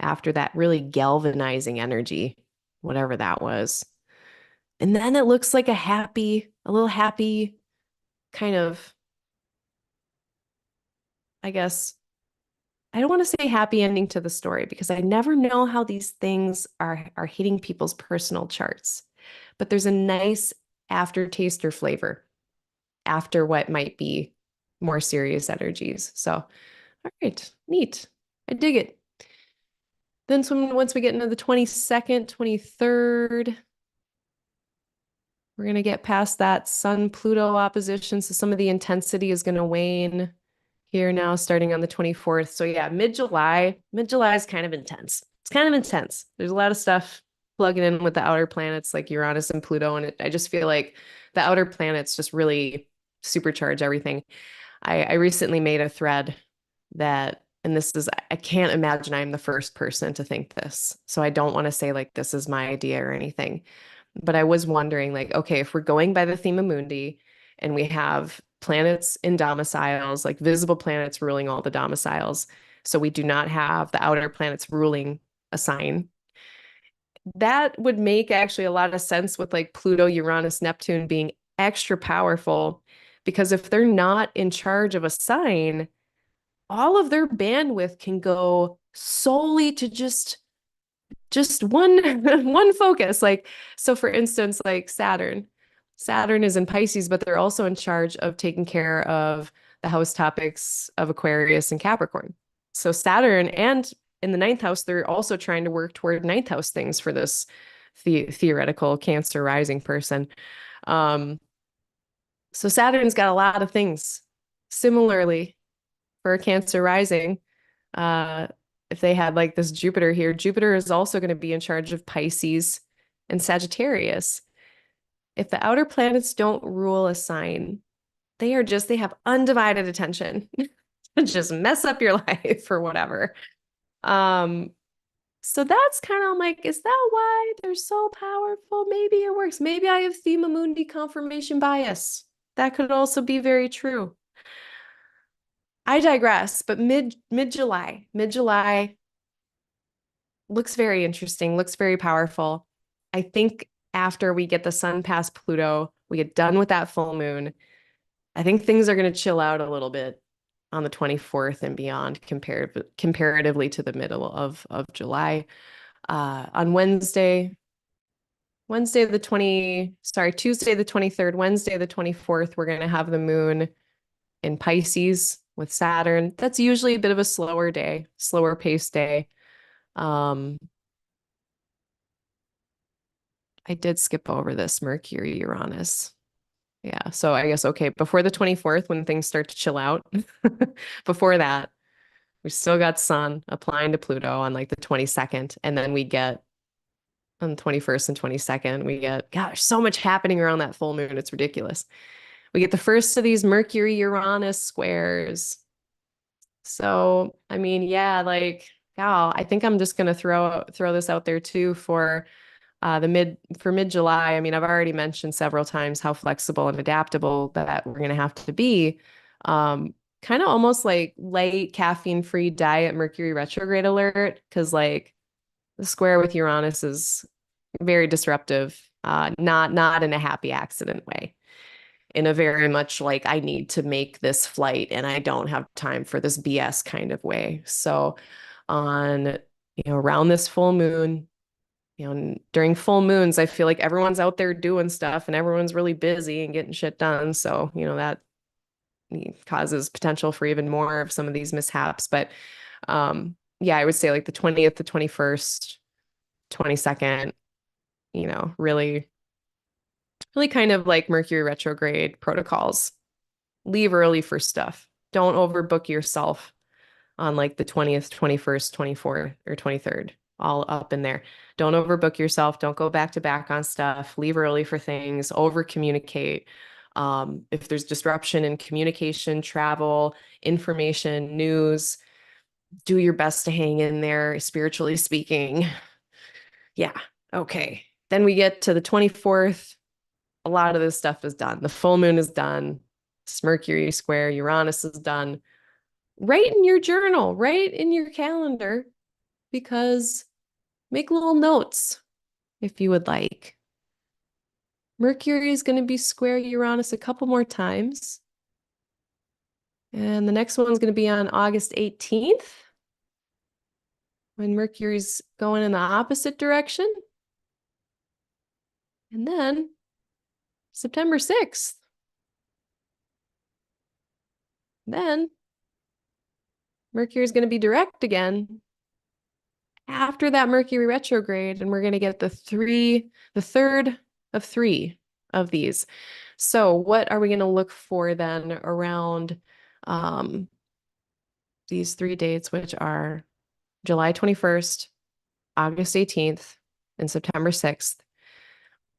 after that really galvanizing energy, whatever that was. And then it looks like a little happy kind of, I guess, I don't want to say happy ending to the story because I never know how these things are hitting people's personal charts. But there's a nice aftertaste or flavor after what might be more serious energies. So, all right, neat. I dig it. Then once we get into the 22nd, 23rd, we're going to get past that Sun-Pluto opposition. So some of the intensity is going to wane here now, starting on the 24th. So yeah, mid-July is kind of intense. It's kind of intense. There's a lot of stuff plugging in with the outer planets like Uranus and Pluto. And I just feel like the outer planets just really supercharge everything. I recently made a thread that, and this is, I can't imagine I'm the first person to think this. So I don't want to say like this is my idea or anything. But I was wondering, like, okay, if we're going by the theme of Mundi and we have planets in domiciles, like visible planets ruling all the domiciles, so we do not have the outer planets ruling a sign, that would make actually a lot of sense with like Pluto, Uranus, Neptune being extra powerful, because if they're not in charge of a sign, all of their bandwidth can go solely to just one one focus. Like, so for instance, like Saturn is in Pisces, but they're also in charge of taking care of the house topics of Aquarius and Capricorn. So Saturn, and in the ninth house, they're also trying to work toward ninth house things for this theoretical Cancer rising person. Um, so Saturn's got a lot of things. Similarly, for a Cancer rising, uh, if they had like this Jupiter here, Jupiter is also going to be in charge of Pisces and Sagittarius. If the outer planets don't rule a sign, they have undivided attention to just mess up your life or whatever. Um, so that's kind of like, is that why they're so powerful? Maybe it works. Maybe I have Thema Mundi confirmation bias. That could also be very true. I digress, but mid-July looks very interesting, looks very powerful. I think after we get the sun past Pluto, we get done with that full moon, I think things are going to chill out a little bit on the 24th and beyond comparatively to the middle of July. On Wednesday, Tuesday the 23rd, Wednesday the 24th, we're going to have the moon in Pisces with Saturn. That's usually a bit of a slower day, slower paced day. Um, I did skip over this Mercury Uranus. Yeah, so I guess okay, before the 24th when things start to chill out. Before that, we still got Sun applying to Pluto on like the 22nd, and then we get on the 21st and 22nd, we get, gosh, so much happening around that full moon. It's ridiculous. We get the first of these Mercury Uranus squares. So, I mean, yeah, like, wow, I think I'm just gonna throw this out there too for mid-July. I mean, I've already mentioned several times how flexible and adaptable that we're gonna have to be. Kind of almost like light caffeine-free diet Mercury retrograde alert, because like the square with Uranus is very disruptive, not in a happy accident way, in a very much like I need to make this flight and I don't have time for this BS kind of way. So on, around this full moon, during full moons, I feel like everyone's out there doing stuff and everyone's really busy and getting shit done. So, that causes potential for even more of some of these mishaps. But yeah, I would say like the 20th, the 21st, 22nd, really, really kind of like Mercury retrograde protocols. Leave early for stuff. Don't overbook yourself on like the 20th, 21st, 24th, or 23rd, all up in there. Don't overbook yourself. Don't go back to back on stuff. Leave early for things. Over communicate. If there's disruption in communication, travel, information, news, do your best to hang in there, spiritually speaking. Yeah. Okay. Then we get to the 24th. A lot of this stuff is done. The full moon is done. It's Mercury square, Uranus is done. Write in your journal, write in your calendar, because make little notes if you would like. Mercury is going to be square Uranus a couple more times. And the next one's going to be on August 18th, when Mercury's going in the opposite direction. And then September 6th. Then Mercury's going to be direct again after that Mercury retrograde, and we're going to get the third of three of these. So what are we going to look for then around these three dates, which are July 21st, August 18th, and September 6th?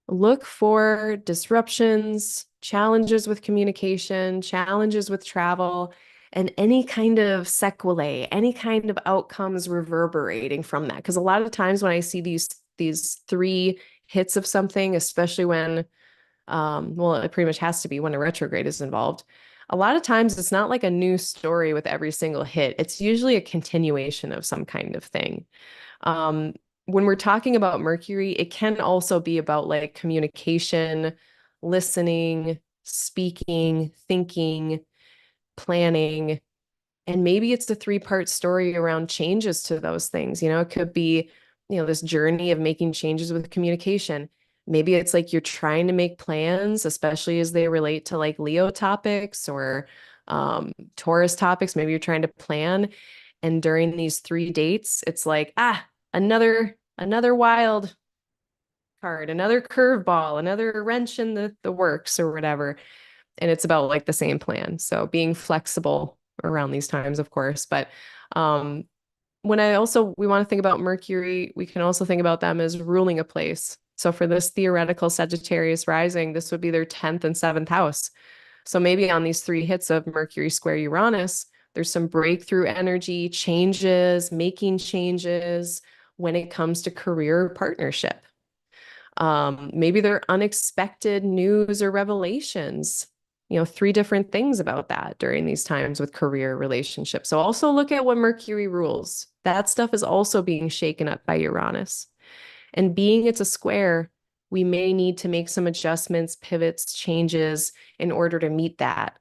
Look for disruptions, challenges with communication, challenges with travel, and any kind of sequelae, any kind of outcomes reverberating from that. Because a lot of times when I see these three hits of something, especially when, well, it pretty much has to be when a retrograde is involved. A lot of times it's not like a new story with every single hit. It's usually a continuation of some kind of thing. Um, when we're talking about Mercury, it can also be about like communication, listening, speaking, thinking, planning. And maybe it's a three-part story around changes to those things. It could be, this journey of making changes with communication. Maybe it's like you're trying to make plans, especially as they relate to like Leo topics or Taurus topics. Maybe you're trying to plan. And during these three dates, it's like, another wild card, another curveball, another wrench in the works or whatever. And it's about like the same plan. So being flexible around these times, of course. But when we want to think about Mercury, we can also think about them as ruling a place. So for this theoretical Sagittarius rising, this would be their 10th and 7th house. So maybe on these three hits of Mercury square Uranus, there's some breakthrough energy, changes, making changes when it comes to career partnership. Maybe they're unexpected news or revelations. Three different things about that during these times with career relationships. So also look at what Mercury rules. That stuff is also being shaken up by Uranus. And being it's a square, we may need to make some adjustments, pivots, changes in order to meet that.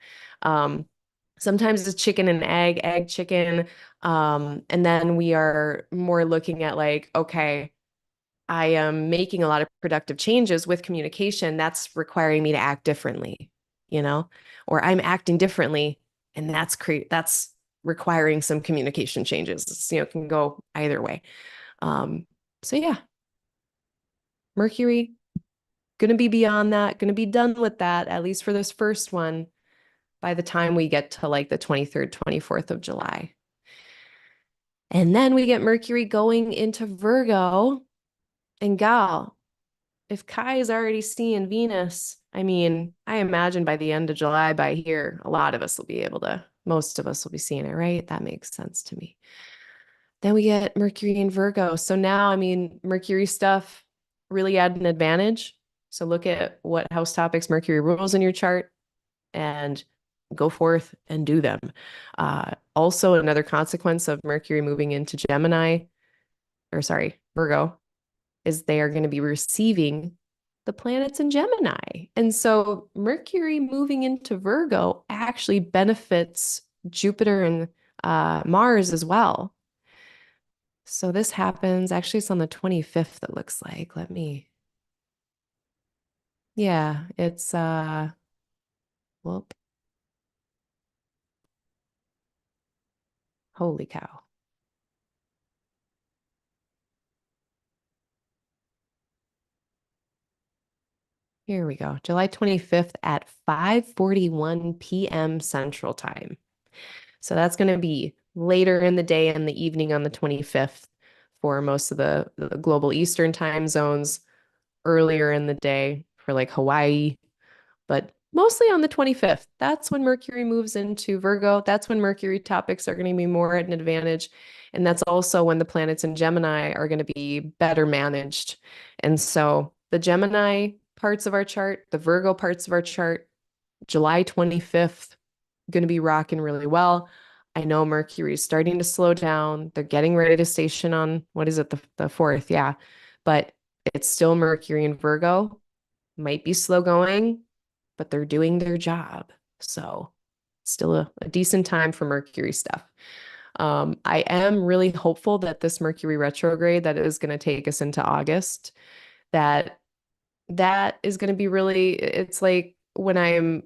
Sometimes it's chicken and egg, chicken. And then we are more looking at like, okay, I am making a lot of productive changes with communication, that's requiring me to act differently, you know, or I'm acting differently and that's requiring some communication changes. It can go either way. Um, so yeah, Mercury, gonna be beyond that, gonna be done with that, at least for this first one, by the time we get to like the 23rd, 24th of July. And then we get Mercury going into Virgo. And gal, if Kai is already seeing Venus, I mean, I imagine by the end of July, by here, most of us will be seeing it, right? That makes sense to me. Then we get Mercury in Virgo. So now, I mean, Mercury stuff really add an advantage. So look at what house topics Mercury rules in your chart and go forth and do them. Also, another consequence of Mercury moving into Virgo, is they are going to be receiving the planets in Gemini. And so Mercury moving into Virgo actually benefits Jupiter and Mars as well. So this happens, actually, it's on the 25th, it looks like. Yeah, it's, well, holy cow. Here we go. July 25th at 5:41 p.m. Central Time. So that's going to be later in the day and the evening on the 25th for most of the global Eastern time zones, earlier in the day for like Hawaii, but mostly on the 25th. That's when Mercury moves into Virgo. That's when Mercury topics are going to be more at an advantage. And that's also when the planets in Gemini are going to be better managed. And so the Gemini parts of our chart, the Virgo parts of our chart, July 25th, going to be rocking really well. I know Mercury is starting to slow down. They're getting ready to station on, what is it, the 4th? Yeah. But it's still Mercury in Virgo. Might be slow going, but they're doing their job. So still a decent time for Mercury stuff. I am really hopeful that this Mercury retrograde that is going to take us into August, that is going to be really, it's like when I'm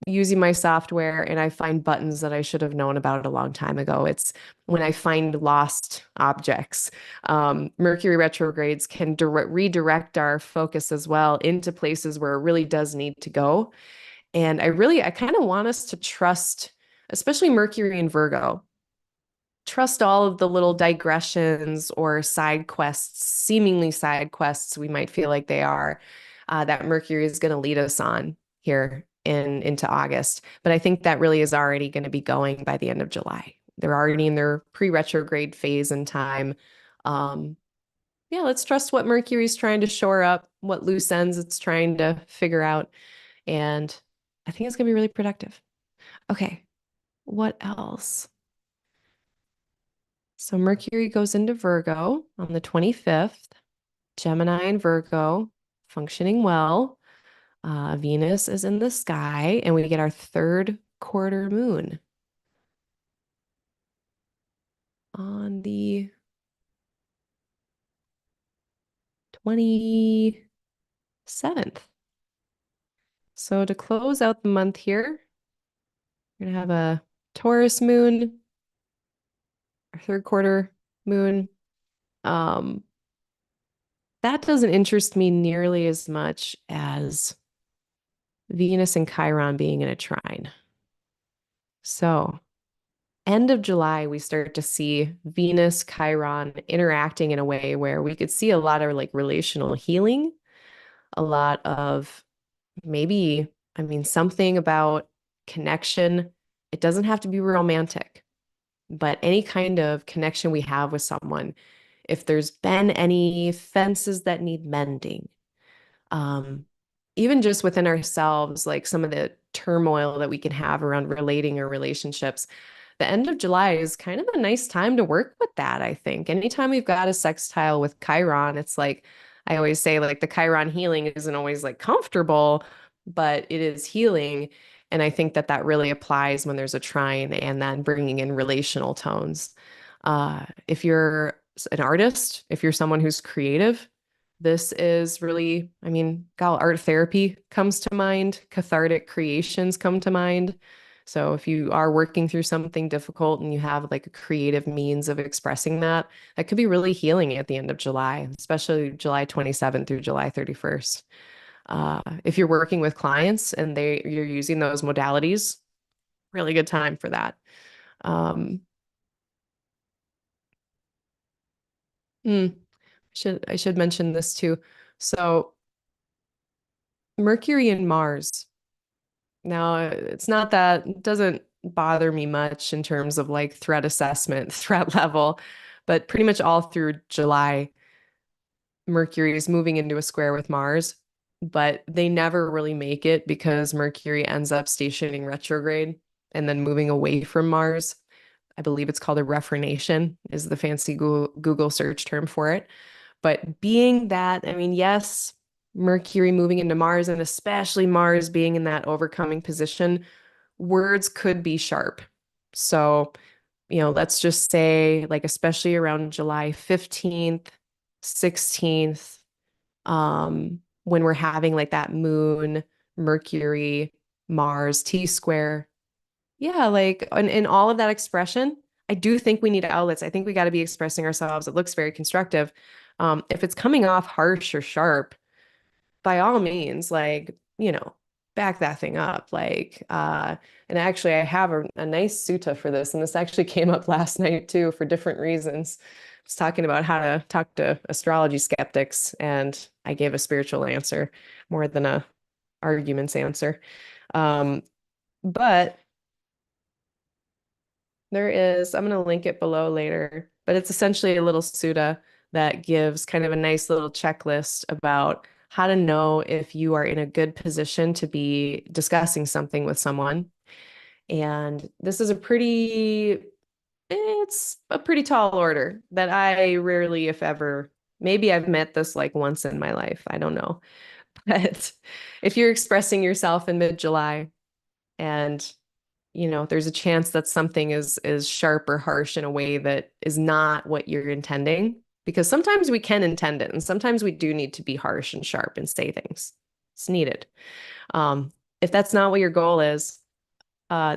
using my software and I find buttons that I should have known about a long time ago. It's when I find lost objects. Mercury retrogrades can redirect our focus as well into places where it really does need to go. And I kind of want us to trust, especially Mercury and Virgo, trust all of the little digressions or side quests, seemingly side quests we might feel like they are, that Mercury is going to lead us on here into August. But I think that really is already going to be going by the end of July. They're already in their pre-retrograde phase in time. Yeah, let's trust what Mercury's trying to shore up, what loose ends it's trying to figure out. And I think it's going to be really productive. Okay, what else? So Mercury goes into Virgo on the 25th, Gemini and Virgo functioning well. Venus is in the sky, and we get our third quarter moon on the 27th. So to close out the month here, we're going to have a Taurus moon, our third quarter moon. That doesn't interest me nearly as much as Venus and Chiron being in a trine. So end of July, we start to see Venus, Chiron interacting in a way where we could see a lot of like relational healing, a lot of maybe, I mean, something about connection. It doesn't have to be romantic, but any kind of connection we have with someone, if there's been any fences that need mending, um, even just within ourselves, like some of the turmoil that we can have around relating or relationships, the end of July is kind of a nice time to work with that, I think. Anytime we've got a sextile with Chiron, it's like, I always say, like the Chiron healing isn't always like comfortable, but it is healing. And I think that that really applies when there's a trine and then bringing in relational tones. If you're an artist, if you're someone who's creative, This is really, I mean, God, art therapy comes to mind, cathartic creations come to mind. So if you are working through something difficult and you have like a creative means of expressing that, that could be really healing at the end of July, especially July 27th through July 31st. If you're working with clients and you're using those modalities, really good time for that. Um, hmm, I should mention this too. So Mercury and Mars. Now, it's not that it doesn't bother me much in terms of like threat assessment, threat level, but pretty much all through July, Mercury is moving into a square with Mars, but they never really make it because Mercury ends up stationing retrograde and then moving away from Mars. I believe it's called a reformation, is the fancy Google search term for it. But being that, I mean, yes, Mercury moving into Mars and especially Mars being in that overcoming position, words could be sharp. So, let's just say, like, especially around July 15th, 16th, when we're having like that moon, Mercury, Mars, T square. Yeah, like in all of that expression, I do think we need outlets. I think we got to be expressing ourselves. It looks very constructive. If it's coming off harsh or sharp, by all means, like, back that thing up. And actually, I have a nice sutta for this, and this actually came up last night too for different reasons. I was talking about how to talk to astrology skeptics, and I gave a spiritual answer more than a arguments answer. Um, but there is, I'm going to link it below later, but it's essentially a little sutta that gives kind of a nice little checklist about how to know if you are in a good position to be discussing something with someone. And this is it's a pretty tall order that I rarely, if ever, maybe I've met this like once in my life. I don't know. But if you're expressing yourself in mid-July and there's a chance that something is sharp or harsh in a way that is not what you're intending. Because sometimes we can intend it, and sometimes we do need to be harsh and sharp and say things. It's needed. Um, if that's not what your goal is,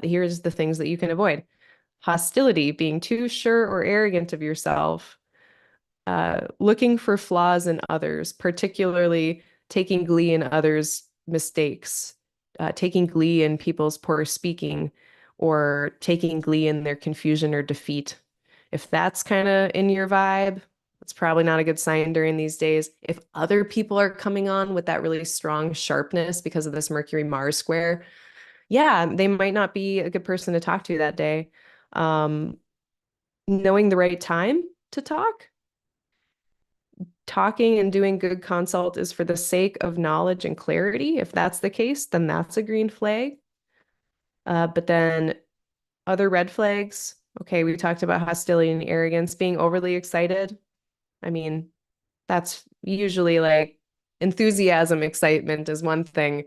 here's the things that you can avoid. Hostility, being too sure or arrogant of yourself, looking for flaws in others, particularly taking glee in others' mistakes, taking glee in people's poor speaking, or taking glee in their confusion or defeat. If that's kind of in your vibe, it's probably not a good sign during these days. If other people are coming on with that really strong sharpness because of this Mercury Mars square, yeah, they might not be a good person to talk to that day. Um, Knowing the right time to talking and doing good consult is for the sake of knowledge and clarity. If that's the case, then that's a green flag. But then other red flags, okay, we talked about hostility and arrogance, being overly excited. I mean, that's usually like enthusiasm, excitement is one thing,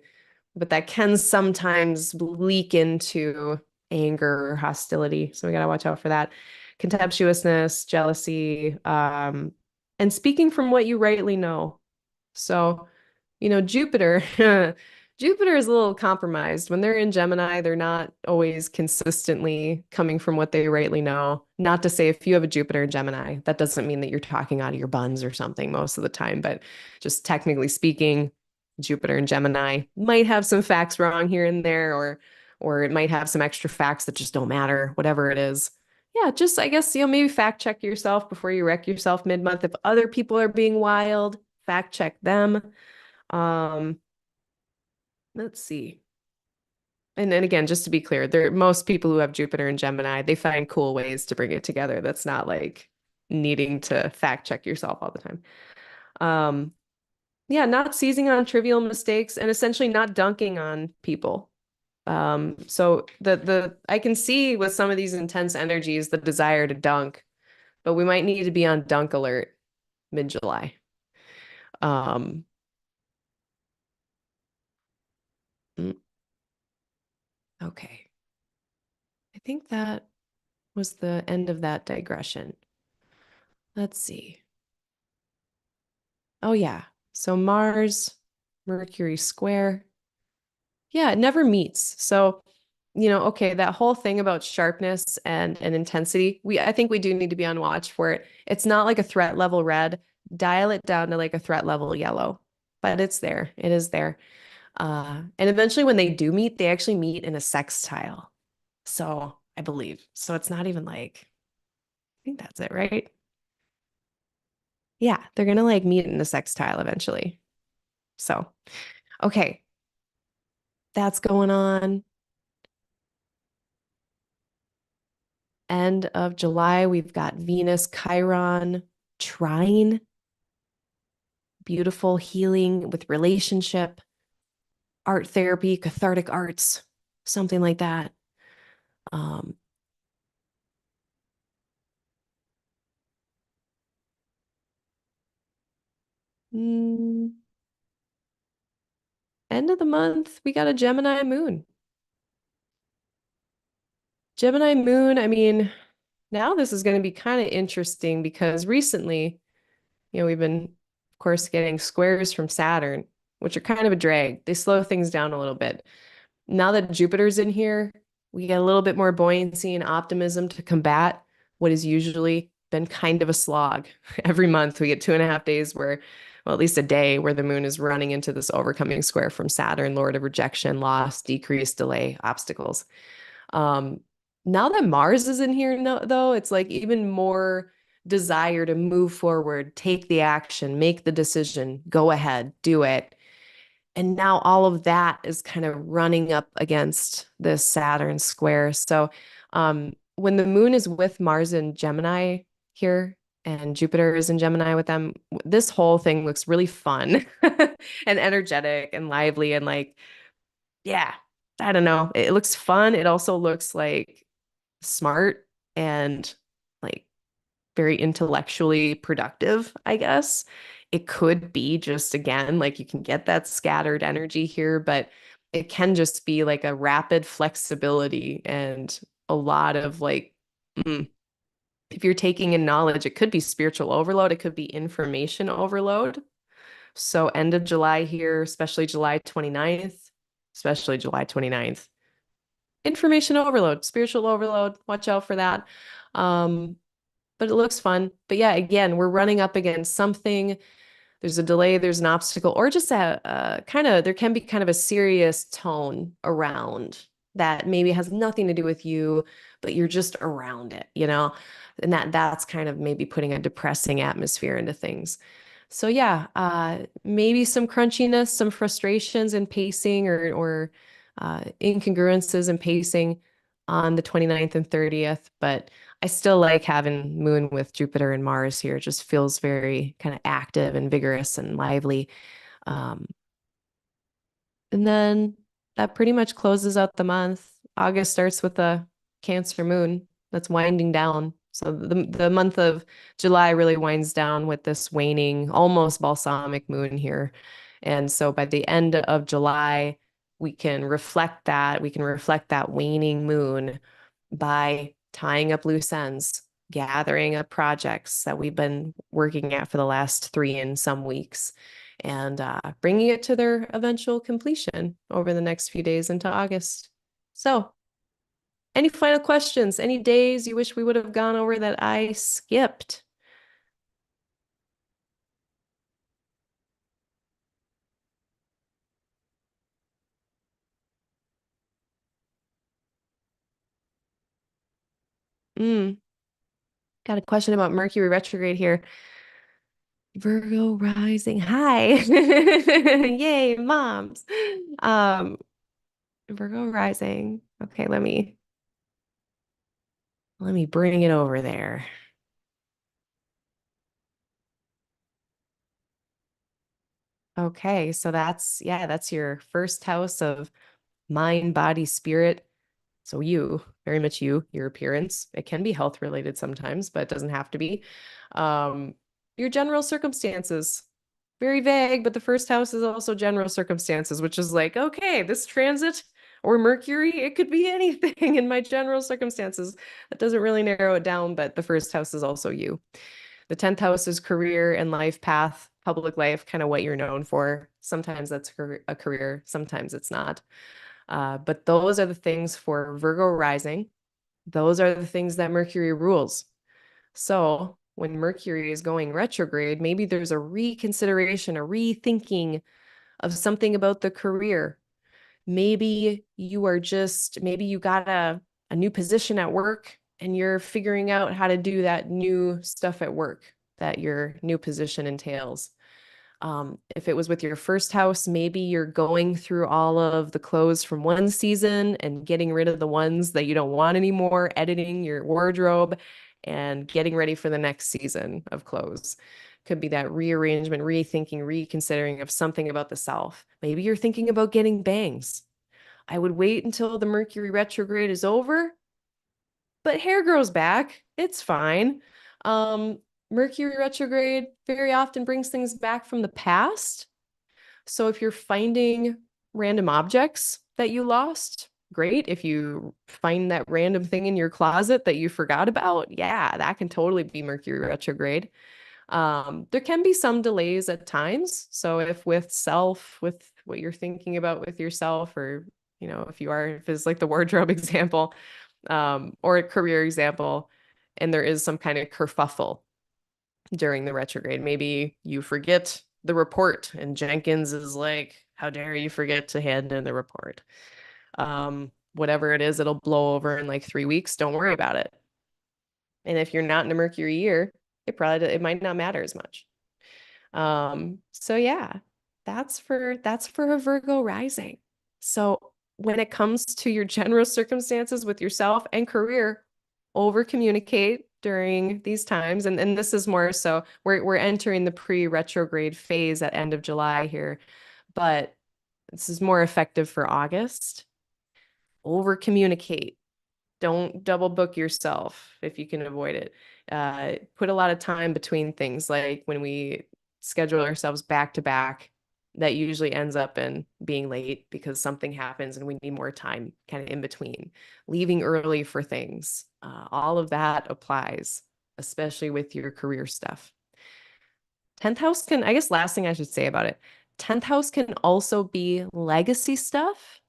but that can sometimes leak into anger or hostility. So we got to watch out for that. Contemptuousness, jealousy, and speaking from what you rightly know. So, Jupiter, Jupiter is a little compromised. When they're in Gemini, they're not always consistently coming from what they rightly know. Not to say if you have a Jupiter in Gemini, that doesn't mean that you're talking out of your buns or something most of the time, but just technically speaking, Jupiter and Gemini might have some facts wrong here and there, or it might have some extra facts that just don't matter, whatever it is. Yeah, just I guess, maybe fact check yourself before you wreck yourself mid-month. If other people are being wild, fact check them. Um, let's see. And then again, just to be clear, most people who have Jupiter and Gemini, they find cool ways to bring it together. That's not like needing to fact check yourself all the time. Um, yeah, not seizing on trivial mistakes and essentially not dunking on people. So the I can see with some of these intense energies the desire to dunk, but we might need to be on dunk alert mid-July. Um, mm, okay. I think that was the end of that digression. Let's see. Oh yeah. So Mars, Mercury square. Yeah, it never meets. So, okay, that whole thing about sharpness and intensity, I think we do need to be on watch for it. It's not like a threat level red. Dial it down to like a threat level yellow. But it's there. It is there. And eventually when they do meet, they actually meet in a sextile. So, I believe. So it's not even like, I think that's it, right? Yeah, they're gonna like meet in a sextile eventually. So, okay, that's going on. End of July, we've got Venus, Chiron, trine, beautiful healing with relationship, art therapy, cathartic arts, something like that. Um, mm, End of the month, we got a Gemini moon. Gemini moon, I mean, now this is going to be kind of interesting because recently, we've been, of course, getting squares from Saturn, which are kind of a drag. They slow things down a little bit. Now that Jupiter's in here, we get a little bit more buoyancy and optimism to combat what has usually been kind of a slog. Every month, we get 2.5 days where, well, at least a day where the moon is running into this overcoming square from Saturn, Lord of rejection, loss, decrease, delay, obstacles. Um, Now that Mars is in here, no, though, it's like even more desire to move forward, take the action, make the decision, go ahead, do it. And now all of that is kind of running up against this Saturn square. So when the moon is with Mars in Gemini here and Jupiter is in Gemini with them, this whole thing looks really fun and energetic and lively and like, yeah, I don't know. It looks fun. It also looks like smart and like very intellectually productive, I guess. It could be just again, like you can get that scattered energy here, but it can just be like a rapid flexibility and a lot of like, mm, if you're taking in knowledge, it could be spiritual overload, it could be information overload. So end of July here, especially July 29th, especially July 29th. Information overload, spiritual overload, watch out for that. Um, but it looks fun. But yeah, again, we're running up against something. There's a delay, there's an obstacle, or just a kind of, there can be kind of a serious tone around that maybe has nothing to do with you, but you're just around it, And that's kind of maybe putting a depressing atmosphere into things. So yeah, maybe some crunchiness, some frustrations in pacing or incongruences in pacing on the 29th and 30th, but I still like having Moon with Jupiter and Mars here. It just feels very kind of active and vigorous and lively. Um, and then that pretty much closes out the month. August starts with a Cancer moon that's winding down. So the month of July really winds down with this waning, almost balsamic moon here. And so by the end of July, we can reflect that. We can reflect that waning moon by tying up loose ends, gathering up projects that we've been working at for the last 3 and some weeks, and bringing it to their eventual completion over the next few days into August. So, any final questions? Any days you wish we would have gone over that I skipped? Mm, got a question about Mercury retrograde here. Virgo rising. Hi. Yay, moms. Um, Virgo rising. Okay, let me bring it over there. Okay, so that's your first house of mind, body, spirit. So you, very much you, your appearance. It can be health related sometimes, but it doesn't have to be. Um, your general circumstances. Very vague, but the first house is also general circumstances, which is like, okay, this transit or Mercury, it could be anything in my general circumstances. That doesn't really narrow it down, but the first house is also you. The 10th house is career and life path. public life, kind of what you're known for. Sometimes that's a career, sometimes it's not. But those are the things for Virgo rising. Those are the things that Mercury rules. So when Mercury is going retrograde, maybe there's a reconsideration, a rethinking of something about the career. Maybe maybe you got a new position at work and you're figuring out how to do that new stuff at work that your new position entails. If it was with your first house, maybe you're going through all of the clothes from one season and getting rid of the ones that you don't want anymore, editing your wardrobe and getting ready for the next season of clothes. Could be that rearrangement, rethinking, reconsidering of something about the self. Maybe you're thinking about getting bangs. I would wait until the Mercury retrograde is over, but hair grows back. It's fine. Um, Mercury retrograde very often brings things back from the past. So if you're finding random objects that you lost, great. If you find that random thing in your closet that you forgot about, yeah, that can totally be Mercury retrograde. There can be some delays at times. So if with what you're thinking about with yourself, or, if it's like the wardrobe example, or a career example, and there is some kind of kerfuffle during the retrograde. Maybe you forget the report and Jenkins is like, how dare you forget to hand in the report? Whatever it is, it'll blow over in like 3 weeks. Don't worry about it. And if you're not in a Mercury year, it might not matter as much. So yeah, that's for a Virgo rising. So when it comes to your general circumstances with yourself and career, over communicate during these times. And this is more so we're entering the pre-retrograde phase at end of July here, but this is more effective for August. Over communicate. Don't double book yourself if you can avoid it. Put a lot of time between things, like when we schedule ourselves back to back, that usually ends up in being late because something happens and we need more time kind of in between. Leaving early for things. All of that applies, especially with your career stuff. 10th house can, I guess, last thing I should say about it, 10th house can also be legacy stuff.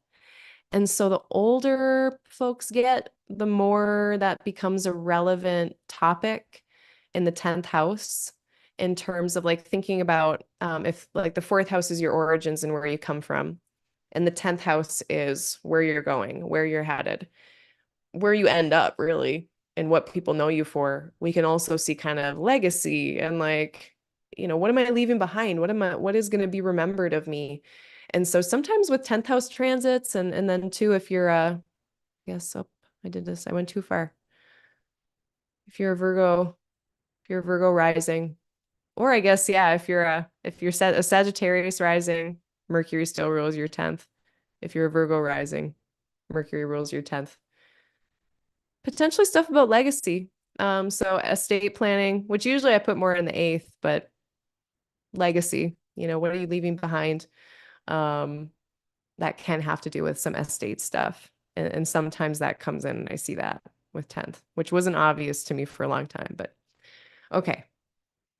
And so the older folks get, the more that becomes a relevant topic in the 10th house, in terms of like thinking about, if like the fourth house is your origins and where you come from, and the 10th house is where you're going, where you're headed, where you end up really, and what people know you for. We can also see kind of legacy and like, what am I leaving behind? What is going to be remembered of me? And so sometimes with 10th house transits, and then too, if you're I went too far. If you're a Virgo rising, or I guess, yeah, if you're a Sagittarius rising, Mercury still rules your 10th. If you're a Virgo rising, Mercury rules your 10th. Potentially stuff about legacy. So estate planning, which usually I put more in the 8th, but legacy, what are you leaving behind? That can have to do with some estate stuff. And sometimes that comes in, and I see that with 10th, which wasn't obvious to me for a long time, but okay.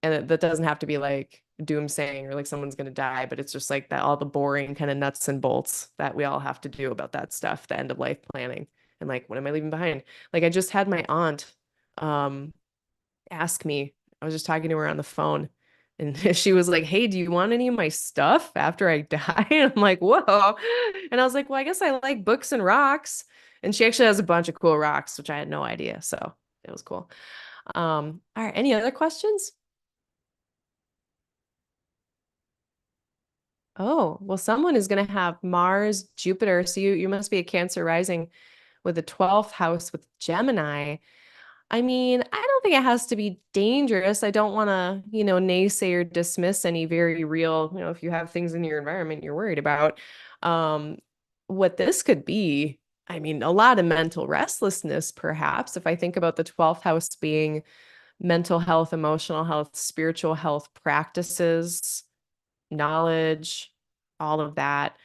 And that doesn't have to be like doomsaying or like someone's going to die, but it's just like that, all the boring kind of nuts and bolts that we all have to do about that stuff, the end of life planning. And like, what am I leaving behind? Like, I just had my aunt ask me, I was just talking to her on the phone, and she was like, hey, do you want any of my stuff after I die? And I'm like, whoa. And I was like, well, I guess I like books and rocks. And she actually has a bunch of cool rocks, which I had no idea. So it was cool. All right. Any other questions? Oh, well, someone is going to have Mars, Jupiter. So you must be a Cancer rising with the 12th house with Gemini. I mean, I don't think it has to be dangerous. I don't want to, naysay or dismiss any very real, if you have things in your environment you're worried about. Um, what this could be, I mean, a lot of mental restlessness, perhaps. If I think about the 12th house being mental health, emotional health, spiritual health practices, knowledge, all of that.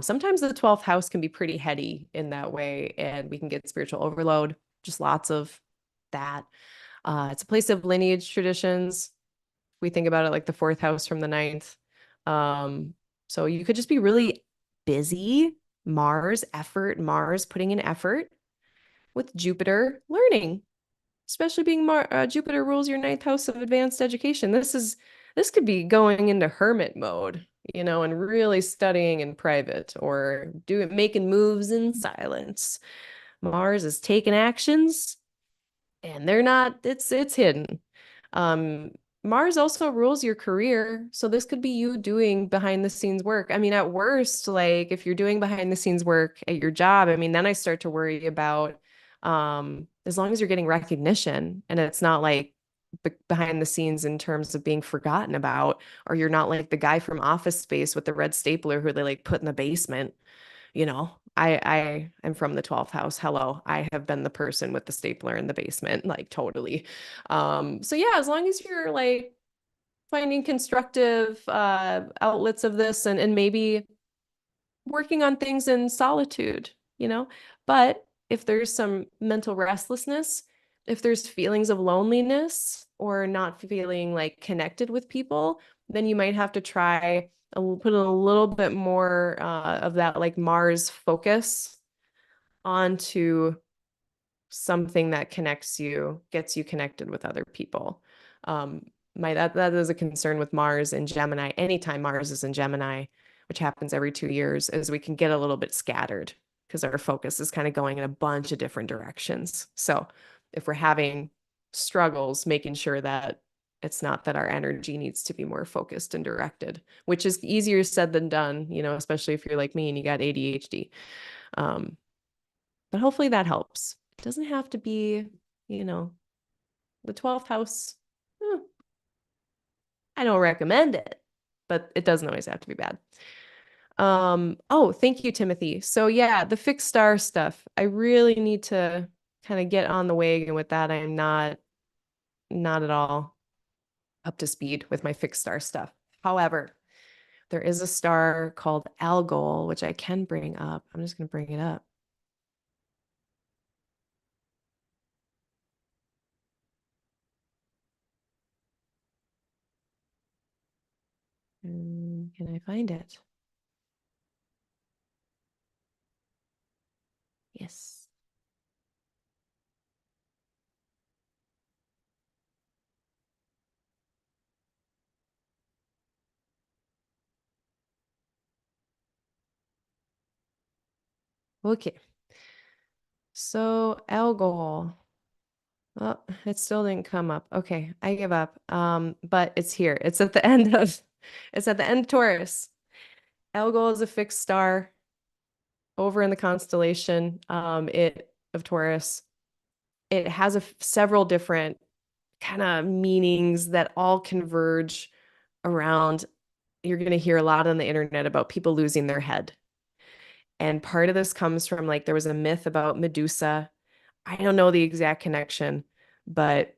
Sometimes the 12th house can be pretty heady in that way, and we can get spiritual overload, just lots of that. It's a place of lineage traditions, We think about it like the fourth house from the ninth. Um, so you could just be really busy. Mars putting in effort with Jupiter learning, especially being Jupiter rules your ninth house of advanced education. This could be going into hermit mode, and really studying in private or making moves in silence. Mars is taking actions and they're not, it's hidden. Um, Mars also rules your career. So this could be you doing behind the scenes work. I mean, at worst, like if you're doing behind the scenes work at your job, I mean, then I start to worry about as long as you're getting recognition and it's not like behind the scenes in terms of being forgotten about, or you're not like the guy from Office Space with the red stapler who they like put in the basement. I am from the 12th house. Hello. I have been the person with the stapler in the basement, like totally. So yeah, as long as you're like finding constructive outlets of this and maybe working on things in solitude, you know? But if there's some mental restlessness, if there's feelings of loneliness or not feeling like connected with people, then you might have to try put a little bit more of that like Mars focus onto something that connects you, gets you connected with other people. Um, that is a concern with Mars and Gemini. Anytime Mars is in Gemini, which happens every 2 years, is we can get a little bit scattered because our focus is kind of going in a bunch of different directions. So if we're having struggles, making sure that it's not that our energy needs to be more focused and directed, which is easier said than done, especially if you're like me and you got ADHD. But hopefully that helps. It doesn't have to be, you know, the 12th house. eh, I don't recommend it, but it doesn't always have to be bad. Oh, thank you, Timothy. So yeah, the fixed star stuff. I really need to kind of get on the wagon with that. I'm not at all up to speed with my fixed star stuff. However, there is a star called Algol, which I can bring up. I'm just going to bring it up. Can I find it? Yes. Okay. So Algol. Oh, it still didn't come up. Okay, I give up. But it's here. It's at the end of Taurus. Algol is a fixed star over in the constellation it of Taurus. It has several different kind of meanings that all converge around. You're going to hear a lot on the internet about people losing their head. And part of this comes from like there was a myth about Medusa. I don't know the exact connection, but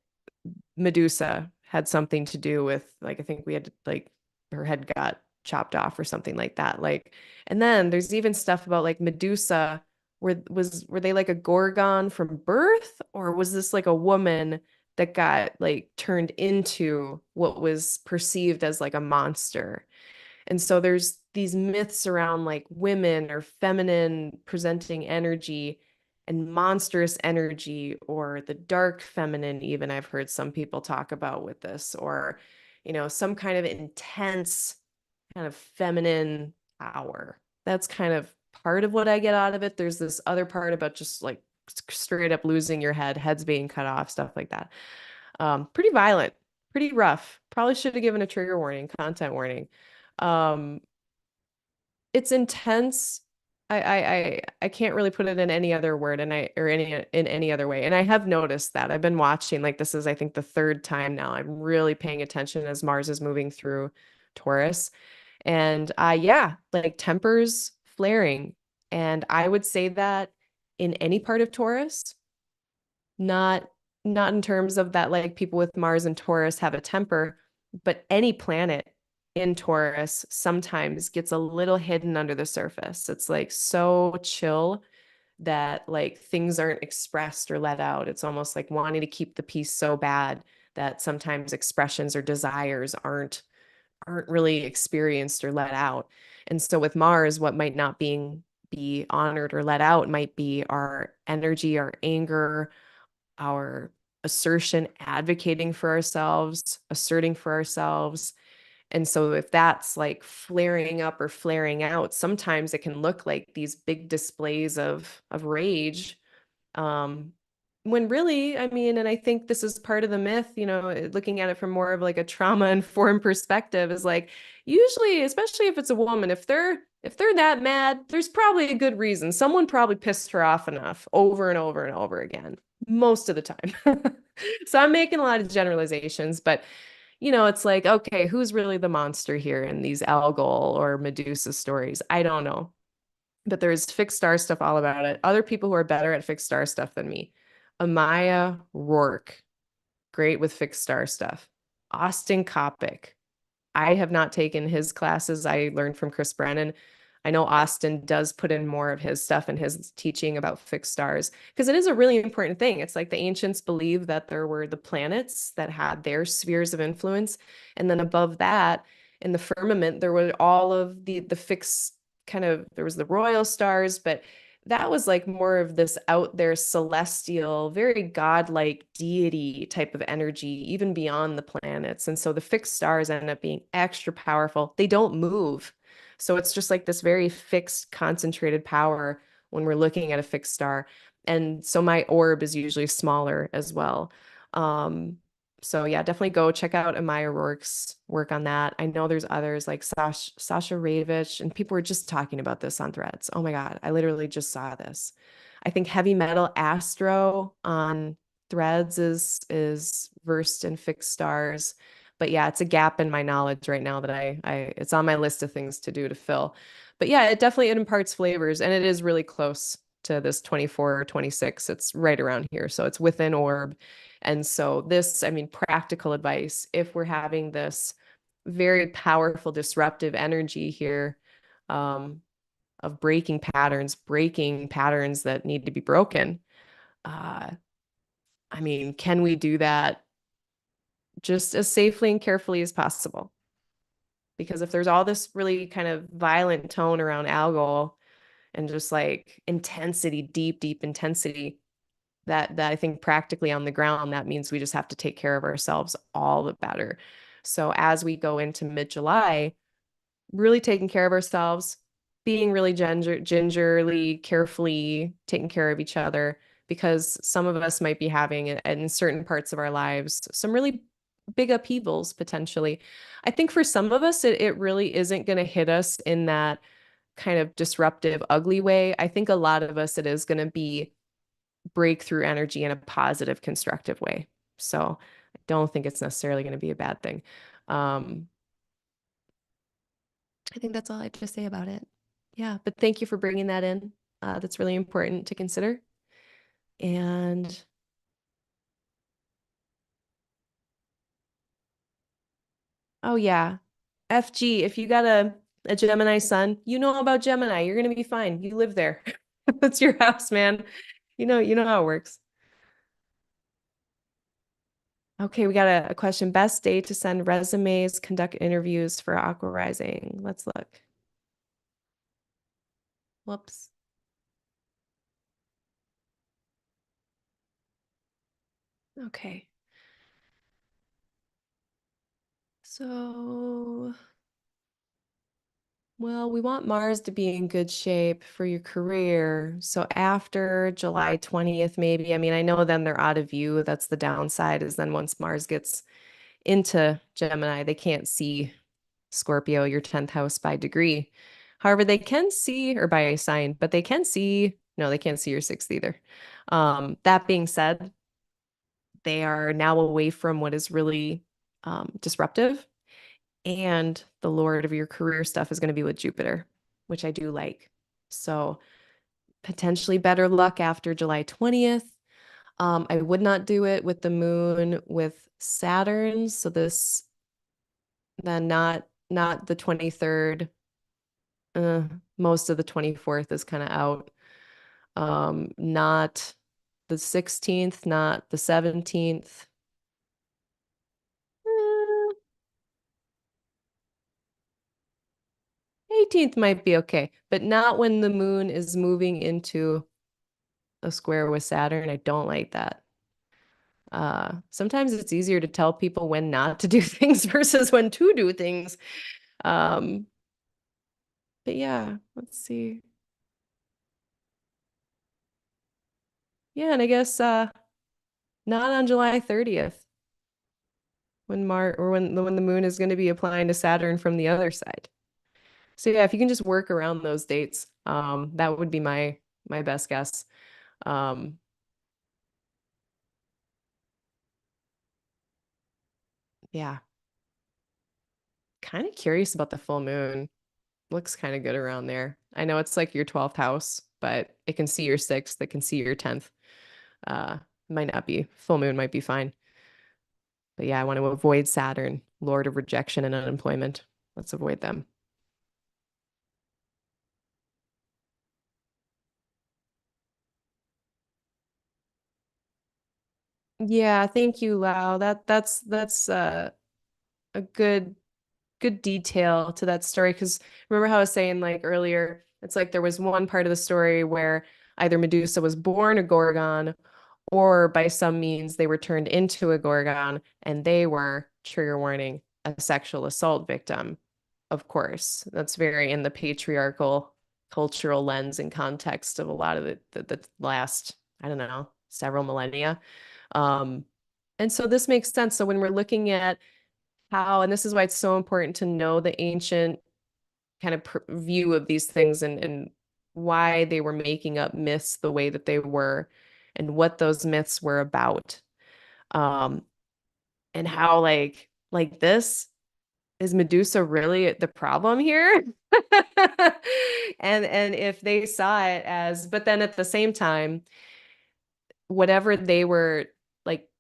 Medusa had something to do with like I think we had like her head got chopped off or something like that. Like, and then there's even stuff about like Medusa. Were they like a gorgon from birth, or was this like a woman that got like turned into what was perceived as like a monster? And so there's these myths around like women or feminine presenting energy and monstrous energy, or the dark feminine, even I've heard some people talk about with this, or, some kind of intense kind of feminine power. That's kind of part of what I get out of it. There's this other part about just like straight up losing your heads being cut off, stuff like that. Pretty violent, pretty rough. Probably should have given a trigger warning, content warning. Um, it's intense. I can't really put it in any other word in any other way. And I have noticed that. I've been watching, like this is I think the third time now. I'm really paying attention as Mars is moving through Taurus. And yeah, like tempers flaring. And I would say that in any part of Taurus, not not in terms of that like people with Mars and Taurus have a temper, but any planet in Taurus sometimes gets a little hidden under the surface. It's like so chill that like things aren't expressed or let out. It's almost like wanting to keep the peace so bad that sometimes expressions or desires aren't really experienced or let out. And so with Mars, what might not be honored or let out might be our energy, our anger, our assertion, advocating for ourselves, asserting for ourselves. And so if that's like flaring up or flaring out, sometimes it can look like these big displays of rage. Um, when really, I mean, and I think this is part of the myth, looking at it from more of like a trauma-informed perspective is like usually, especially if it's a woman, if they're that mad, there's probably a good reason. Someone probably pissed her off enough over and over and over again, most of the time. So I'm making a lot of generalizations, but it's like, okay, who's really the monster here in these Algol or Medusa stories? I don't know. But there's fixed star stuff all about it. Other people who are better at fixed star stuff than me. Amaya Rourke, great with fixed star stuff. Austin Coppock, I have not taken his classes. I learned from Chris Brennan. I know Austin does put in more of his stuff in his teaching about fixed stars because it is a really important thing. It's like the ancients believed that there were the planets that had their spheres of influence. And then above that, in the firmament, there were all of the fixed kind of, there was the royal stars, but that was like more of this out there celestial, very godlike deity type of energy, even beyond the planets. And so the fixed stars end up being extra powerful. They don't move. So it's just like this very fixed, concentrated power when we're looking at a fixed star. And so my orb is usually smaller as well. Um, so yeah, definitely go check out Amaya Rourke's work on that. I know there's others like Sasha Ravich, and people were just talking about this on Threads. Oh my God, I literally just saw this. I think Heavy Metal Astro on Threads is versed in fixed stars. But yeah, it's a gap in my knowledge right now that I it's on my list of things to do to fill. But yeah, it imparts flavors, and it is really close to this 24 or 26. It's right around here. So it's within orb. And so this, I mean, practical advice, if we're having this very powerful disruptive energy here, um, of breaking patterns that need to be broken. Uh, I mean, can we do that just as safely and carefully as possible? Because if there's all this really kind of violent tone around Algol and just like intensity, deep, deep intensity, that I think practically on the ground, that means we just have to take care of ourselves all the better. So as we go into mid-July, really taking care of ourselves, being really gingerly, carefully taking care of each other, because some of us might be having in certain parts of our lives some really big upheavals potentially. I think for some of us, it really isn't going to hit us in that kind of disruptive, ugly way. I think a lot of us, it is going to be breakthrough energy in a positive, constructive way. So I don't think it's necessarily going to be a bad thing. Um, I think that's all I have to say about it. Yeah, but thank you for bringing that in. That's really important to consider. And oh yeah, FG, if you got a Gemini sun, you know about Gemini. You're gonna be fine. You live there. That's your house, man. You know how it works. Okay, we got a question. Best day to send resumes, conduct interviews for Aqua Rising. Let's look. Whoops. Okay. So, well, we want Mars to be in good shape for your career. So after July 20th, maybe. I mean, I know then they're out of view. That's the downside, is then once Mars gets into Gemini, they can't see Scorpio, your 10th house by degree. However, they can see, or by a sign, but they can see, no, they can't see your sixth either. That being said, they are now away from what is really disruptive. And the Lord of your career stuff is going to be with Jupiter, which I do like. So potentially better luck after July 20th. I would not do it with the moon with Saturn. So this then not the 23rd. Uh, Most of the 24th is kind of out. Not the 16th, not the 17th. 18th might be okay, but not when the moon is moving into a square with Saturn. I don't like that. Sometimes it's easier to tell people when not to do things versus when to do things. Um, but yeah, let's see. Yeah, and I guess not on July 30th when when the moon is going to be applying to Saturn from the other side. So yeah, if you can just work around those dates, that would be my best guess. Um, yeah, kind of curious about the full moon. Looks kind of good around there. I know it's like your 12th house, but it can see your 6th, it can see your 10th. Uh, might not be. Full moon might be fine. But yeah, I want to avoid Saturn, Lord of rejection and unemployment. Let's avoid them. Yeah, thank you, Lau. That's a good detail to that story because remember how I was saying like earlier, it's like there was one part of the story where either Medusa was born a Gorgon or by some means they were turned into a Gorgon and they were, trigger warning, a sexual assault victim. Of course, that's very in the patriarchal cultural lens and context of a lot of the last, I don't know, several millennia. Um, and so this makes sense. So when we're looking at how, and this is why it's so important to know the ancient kind of view of these things and why they were making up myths the way that they were and what those myths were about. Um, and how like this is Medusa really the problem here? And if they saw it as, but then at the same time, whatever they were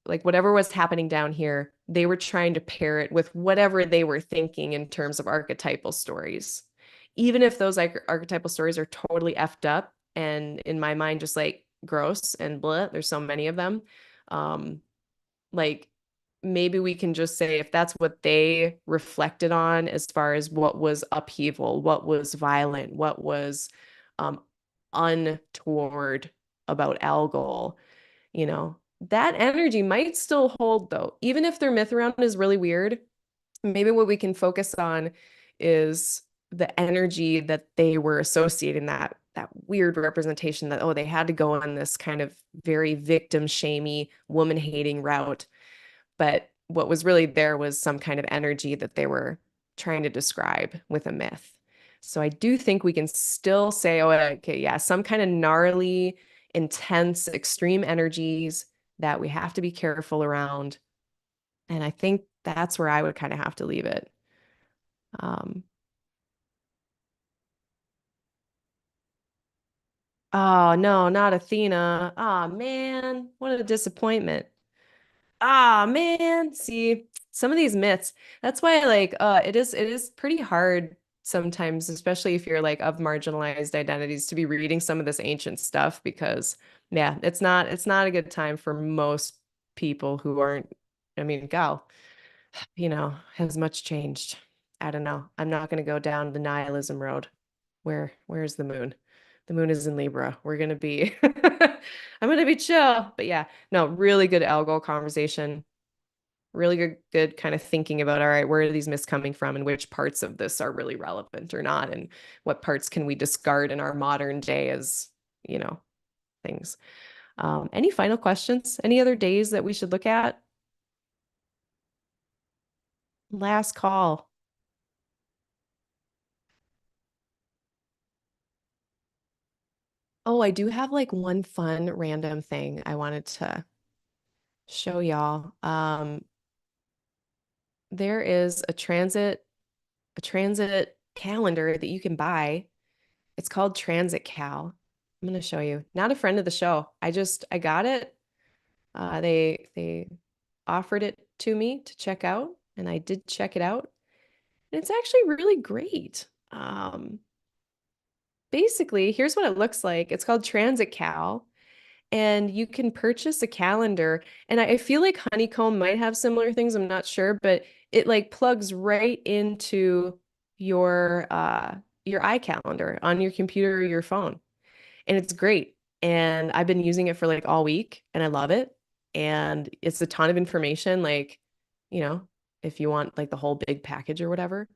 like whatever was happening down here, they were trying to pair it with whatever they were thinking in terms of archetypal stories. Even if those like archetypal stories are totally effed up and in my mind just like gross and blah, there's so many of them. Um, like maybe we can just say if that's what they reflected on as far as what was upheaval, what was violent, what was um, untoward about Algol, that energy might still hold though. Even if their myth around is really weird, maybe what we can focus on is the energy that they were associating that weird representation that, oh, they had to go on this kind of very victim shamey, woman hating route. But what was really there was some kind of energy that they were trying to describe with a myth. So I do think we can still say, oh, okay, yeah, some kind of gnarly, intense, extreme energies that we have to be careful around. And I think that's where I would kind of have to leave it. Um, oh, no, not Athena. Oh, man, what a disappointment. Ah, man. See, some of these myths, that's why like it is pretty hard sometimes, especially if you're like of marginalized identities to be reading some of this ancient stuff because yeah, it's not a good time for most people who aren't, I mean, gal, has much changed. I don't know. I'm not going to go down the nihilism road. Where's the moon? The moon is in Libra. We're gonna be I'm gonna be chill. But yeah, no, really good algol conversation. Really good kind of thinking about, all right, where are these myths coming from and which parts of this are really relevant or not, and what parts can we discard in our modern day as, you know, things. Any final questions? Any other days that we should look at? Last call. Oh, I do have like one fun random thing I wanted to show y'all. There is a transit calendar that you can buy. It's called Transit Cal. I'm gonna show you. Not a friend of the show. I got it. They offered it to me to check out, and I did check it out. And it's actually really great. Basically, here's what it looks like. It's called Transit Cal, and you can purchase a calendar. And I feel like Honeycomb might have similar things. I'm not sure, but it like plugs right into your your iCalendar on your computer or your phone. And it's great. And I've been using it for like all week and I love it. And it's a ton of information, like, you know, if you want like the whole big package or whatever.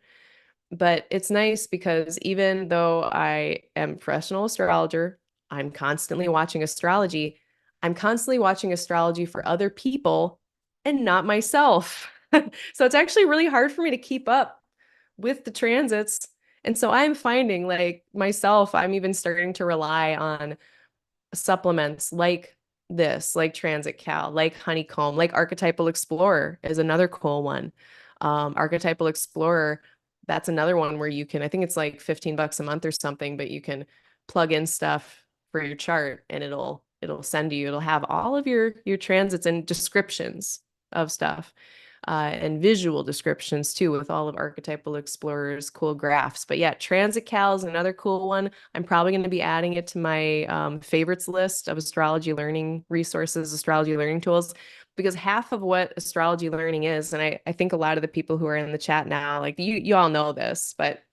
But it's nice because even though I am a professional astrologer, I'm constantly watching astrology. I'm constantly watching astrology for other people and not myself. So it's actually really hard for me to keep up with the transits. And so I'm finding like myself, I'm even starting to rely on supplements like this, like Transit Cal, like Honeycomb, like Archetypal Explorer is another cool one. Archetypal Explorer, that's another one where you can, I think it's like $15 a month or something, but you can plug in stuff for your chart and it'll send you, it'll have all of your transits and descriptions of stuff. And visual descriptions too, with all of Archetypal Explorer's cool graphs. But yeah, Transit Cal is another cool one. I'm probably going to be adding it to my favorites list of astrology learning resources, astrology learning tools, because half of what astrology learning is, and I think a lot of the people who are in the chat now, like you all know this, but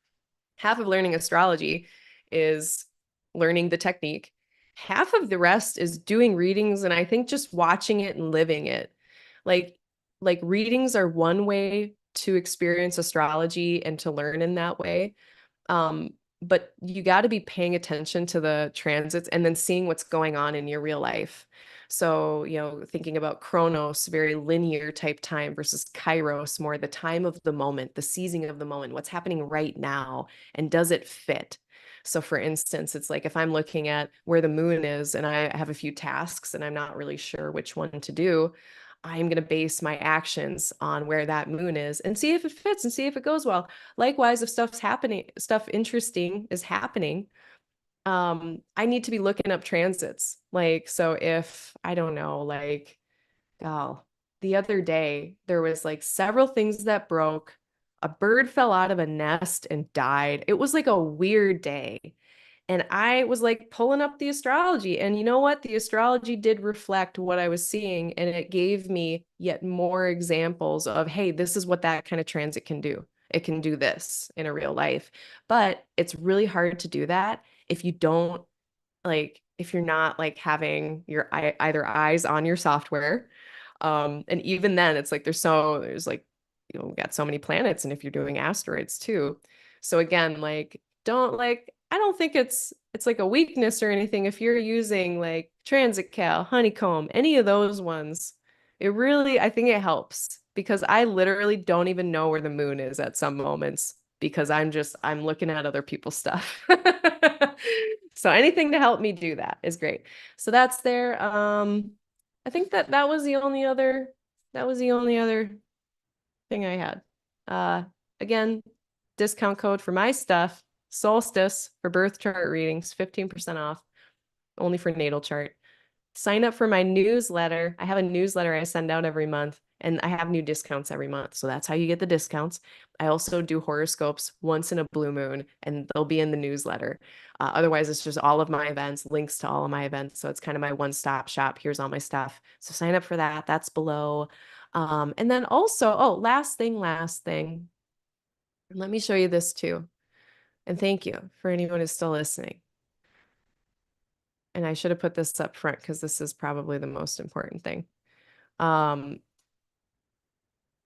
half of learning astrology is learning the technique. Half of the rest is doing readings, and I think just watching it and living it. Like like readings are one way to experience astrology and to learn in that way. Um, but you got to be paying attention to the transits and then seeing what's going on in your real life. So, you know, thinking about Chronos, very linear type time versus Kairos, more the time of the moment, the seizing of the moment, what's happening right now, and does it fit? So, for instance, it's like if I'm looking at where the moon is and I have a few tasks and I'm not really sure which one to do, I'm going to base my actions on where that moon is and see if it fits and see if it goes well. Likewise, if stuff's happening, stuff interesting is happening, I need to be looking up transits. Like, so if I don't know, like, oh, the other day there was like several things that broke. A bird fell out of a nest and died. It was like a weird day. And I was like pulling up the astrology. And you know what? The astrology did reflect what I was seeing. And it gave me yet more examples of, hey, this is what that kind of transit can do. It can do this in a real life. But it's really hard to do that if you don't like, if you're not like having your either eyes on your software. And even then it's like there's like, you know, we got so many planets, and if you're doing asteroids too. So again, like don't like I don't think it's like a weakness or anything if you're using like Transit Cal, Honeycomb, any of those ones. It really, I think it helps because I literally don't even know where the moon is at some moments because I'm looking at other people's stuff. So anything to help me do that is great. So that's there. I think that was the only other thing I had. Again, discount code for my stuff, Solstice for birth chart readings, 15% off, only for natal chart. Sign up for my newsletter. I have a newsletter I send out every month, and I have new discounts every month. So that's how you get the discounts. I also do horoscopes once in a blue moon, and they'll be in the newsletter. Otherwise, it's just all of my events, links to all of my events. So it's kind of my one-stop shop. Here's all my stuff. So sign up for that. That's below. And then also, oh, last thing. Let me show you this too. And thank you for anyone who's still listening. And I should have put this up front because this is probably the most important thing.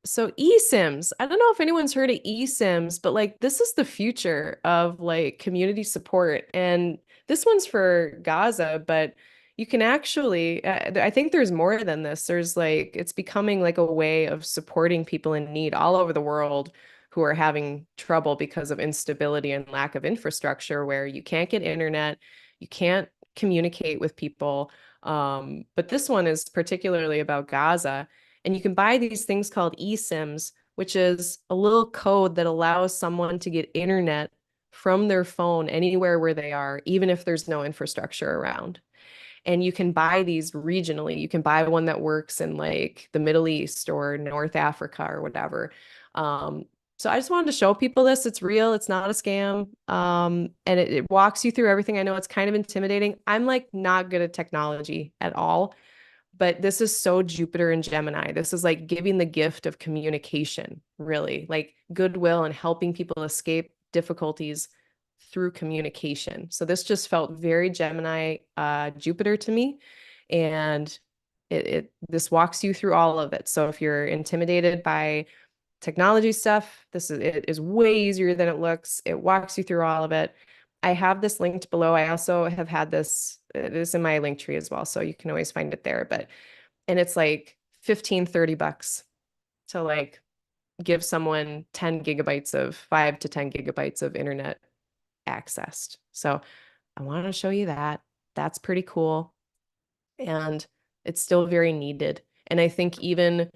So eSIMs, I don't know if anyone's heard of eSIMs, but like this is the future of like community support. And this one's for Gaza, but you can actually, I think there's more than this. There's like, it's becoming like a way of supporting people in need all over the world who are having trouble because of instability and lack of infrastructure, where you can't get internet, you can't communicate with people. But this one is particularly about Gaza. And you can buy these things called eSIMs, which is a little code that allows someone to get internet from their phone anywhere where they are, even if there's no infrastructure around. And you can buy these regionally. You can buy one that works in like the Middle East or North Africa or whatever. So I just wanted to show people this. It's real. It's not a scam. And it walks you through everything. I know it's kind of intimidating. I'm like not good at technology at all. But this is so Jupiter and Gemini. This is like giving the gift of communication, really, like goodwill and helping people escape difficulties through communication. So this just felt very Gemini, Jupiter to me. And this walks you through all of it. So if you're intimidated by technology stuff, it is way easier than it looks. It walks you through all of it. I have this linked below. I also have had this, it is in my link tree as well. So you can always find it there. And it's like 15, 30 bucks to like give someone 10 gigabytes of 5 to 10 gigabytes of internet accessed. So I want to show you that. That's pretty cool. And it's still very needed. And I think even,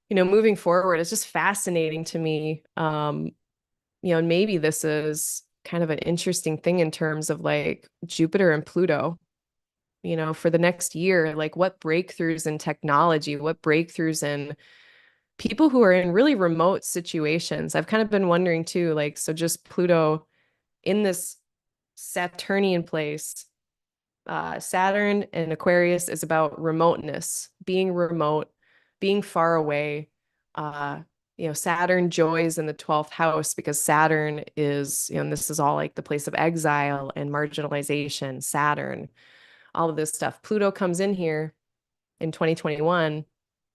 moving forward, it's just fascinating to me. And maybe this is kind of an interesting thing in terms of like Jupiter and Pluto, for the next year, like what breakthroughs in technology, what breakthroughs in people who are in really remote situations. I've kind of been wondering too, like, so just Pluto in this Saturnian place, Saturn and Aquarius is about remoteness, being remote, being far away. Saturn joys in the 12th house because Saturn is, and this is all like the place of exile and marginalization, Saturn, all of this stuff. Pluto comes in here in 2021,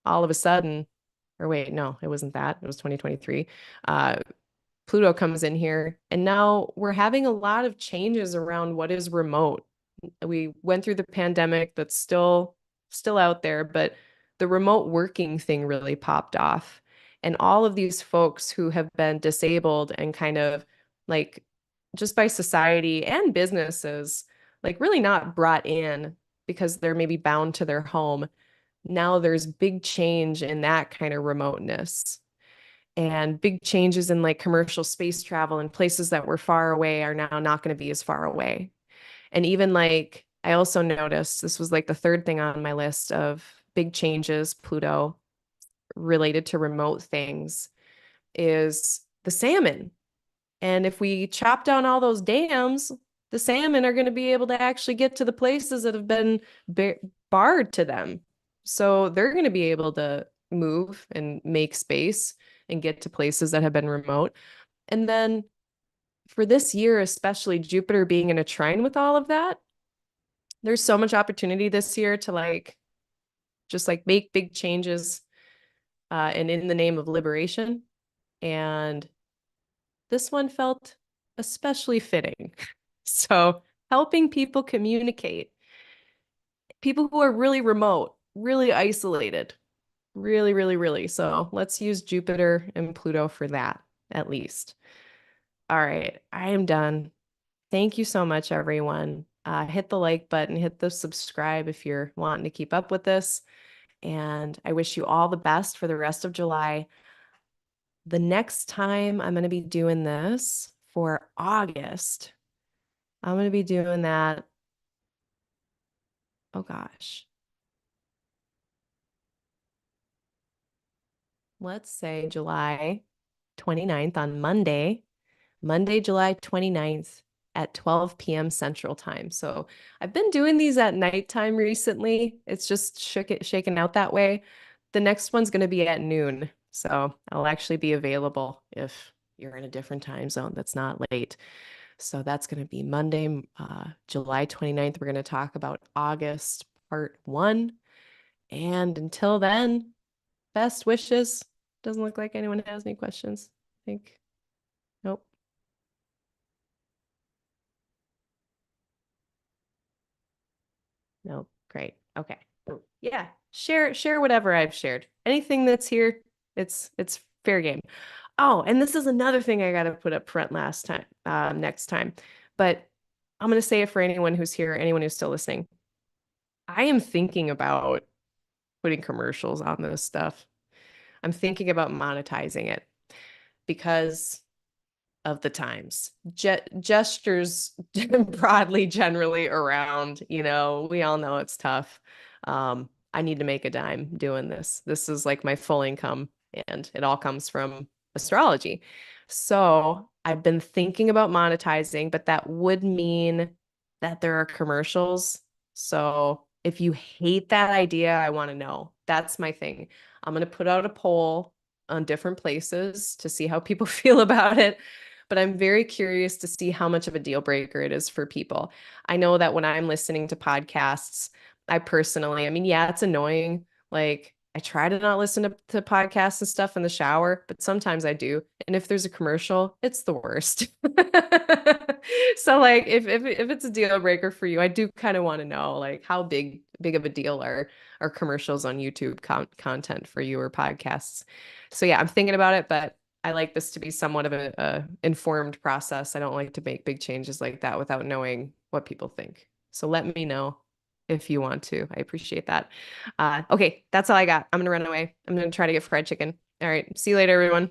all of a sudden, or wait, no, it wasn't that. It was 2023. Pluto comes in here, and now we're having a lot of changes around what is remote. We went through the pandemic that's still out there, but the remote working thing really popped off. And all of these folks who have been disabled and kind of like just by society and businesses, like really not brought in because they're maybe bound to their home. Now there's big change in that kind of remoteness and big changes in like commercial space travel and places that were far away are now not going to be as far away. And even like, I also noticed this was like the third thing on my list of big changes, Pluto related to remote things, is the salmon. And if we chop down all those dams, the salmon are going to be able to actually get to the places that have been barred to them. So they're going to be able to move and make space and get to places that have been remote. And then for this year, especially Jupiter being in a trine with all of that, there's so much opportunity this year to like, just like make big changes and in the name of liberation. And this one felt especially fitting. So helping people communicate, people who are really remote, really isolated, really, really, really. So let's use Jupiter and Pluto for that, at least. All right, I am done. Thank you so much, everyone. Hit the like button, hit the subscribe if you're wanting to keep up with this. And I wish you all the best for the rest of July. The next time I'm going to be doing this for August, I'm going to be doing that. Oh gosh. Let's say July 29th on Monday, July 29th at 12 p.m. Central Time. So I've been doing these at nighttime recently. It's just shaken out that way. The next one's going to be at noon. So I'll actually be available if you're in a different time zone that's not late. So that's going to be Monday, July 29th. We're going to talk about August part 1. And until then, best wishes. Doesn't look like anyone has any questions. I think. Nope. No, great. Okay. Yeah, share whatever I've shared. Anything that's here, it's fair game. Oh, and this is another thing I got to put up front next time. But I'm going to say it for anyone who's here, anyone who's still listening. I am thinking about putting commercials on this stuff. I'm thinking about monetizing it because of the times. Gestures broadly, generally around, we all know it's tough. I need to make a dime doing this. This is like my full income, and it all comes from astrology. So I've been thinking about monetizing, but that would mean that there are commercials. So if you hate that idea, I want to know. That's my thing. I'm going to put out a poll on different places to see how people feel about it. but I'm very curious to see how much of a deal breaker it is for people. I know that when I'm listening to podcasts, I personally, I mean, yeah, it's annoying. Like, I try to not listen to podcasts and stuff in the shower, but sometimes I do. And if there's a commercial, it's the worst. So like if it's a deal breaker for you, I do kind of want to know like how big of a deal are commercials on YouTube content for you or podcasts. So yeah, I'm thinking about it, but I like this to be somewhat of a informed process. I don't like to make big changes like that without knowing what people think. So let me know if you want to. I appreciate that. Okay, that's all I got. I'm gonna run away. I'm gonna try to get fried chicken. All right, see you later, everyone.